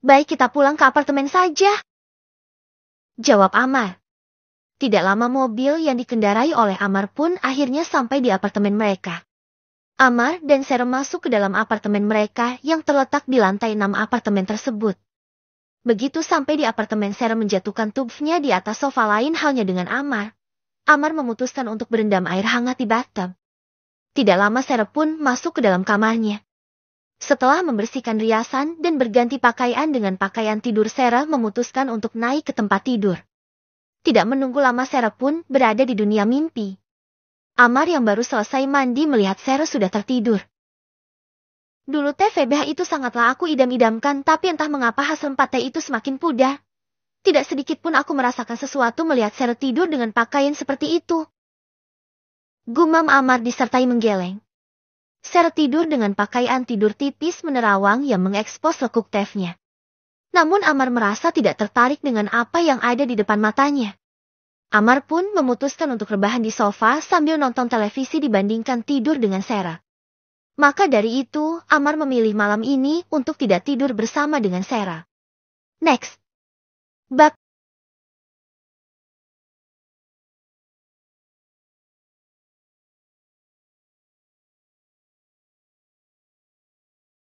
Baik, kita pulang ke apartemen saja. Jawab Amar. Tidak lama mobil yang dikendarai oleh Amar pun akhirnya sampai di apartemen mereka. Amar dan Sarah masuk ke dalam apartemen mereka yang terletak di lantai 6 apartemen tersebut. Begitu sampai di apartemen, Sarah menjatuhkan tubuhnya di atas sofa, lain halnya dengan Amar. Amar memutuskan untuk berendam air hangat di bathtub. Tidak lama Sarah pun masuk ke dalam kamarnya. Setelah membersihkan riasan dan berganti pakaian dengan pakaian tidur, Sarah memutuskan untuk naik ke tempat tidur. Tidak menunggu lama, Sarah pun berada di dunia mimpi. Amar yang baru selesai mandi melihat Sarah sudah tertidur. Dulu teh Febeh itu sangatlah aku idam-idamkan, tapi entah mengapa hasil 4 teh itu semakin pudar. Tidak sedikit pun aku merasakan sesuatu melihat Sarah tidur dengan pakaian seperti itu. Gumam Amar disertai menggeleng. Sarah tidur dengan pakaian tidur tipis menerawang yang mengekspos lekuk tefnya. Namun Amar merasa tidak tertarik dengan apa yang ada di depan matanya. Amar pun memutuskan untuk rebahan di sofa sambil nonton televisi dibandingkan tidur dengan Sarah. Maka dari itu, Amar memilih malam ini untuk tidak tidur bersama dengan Sarah. Next. Bab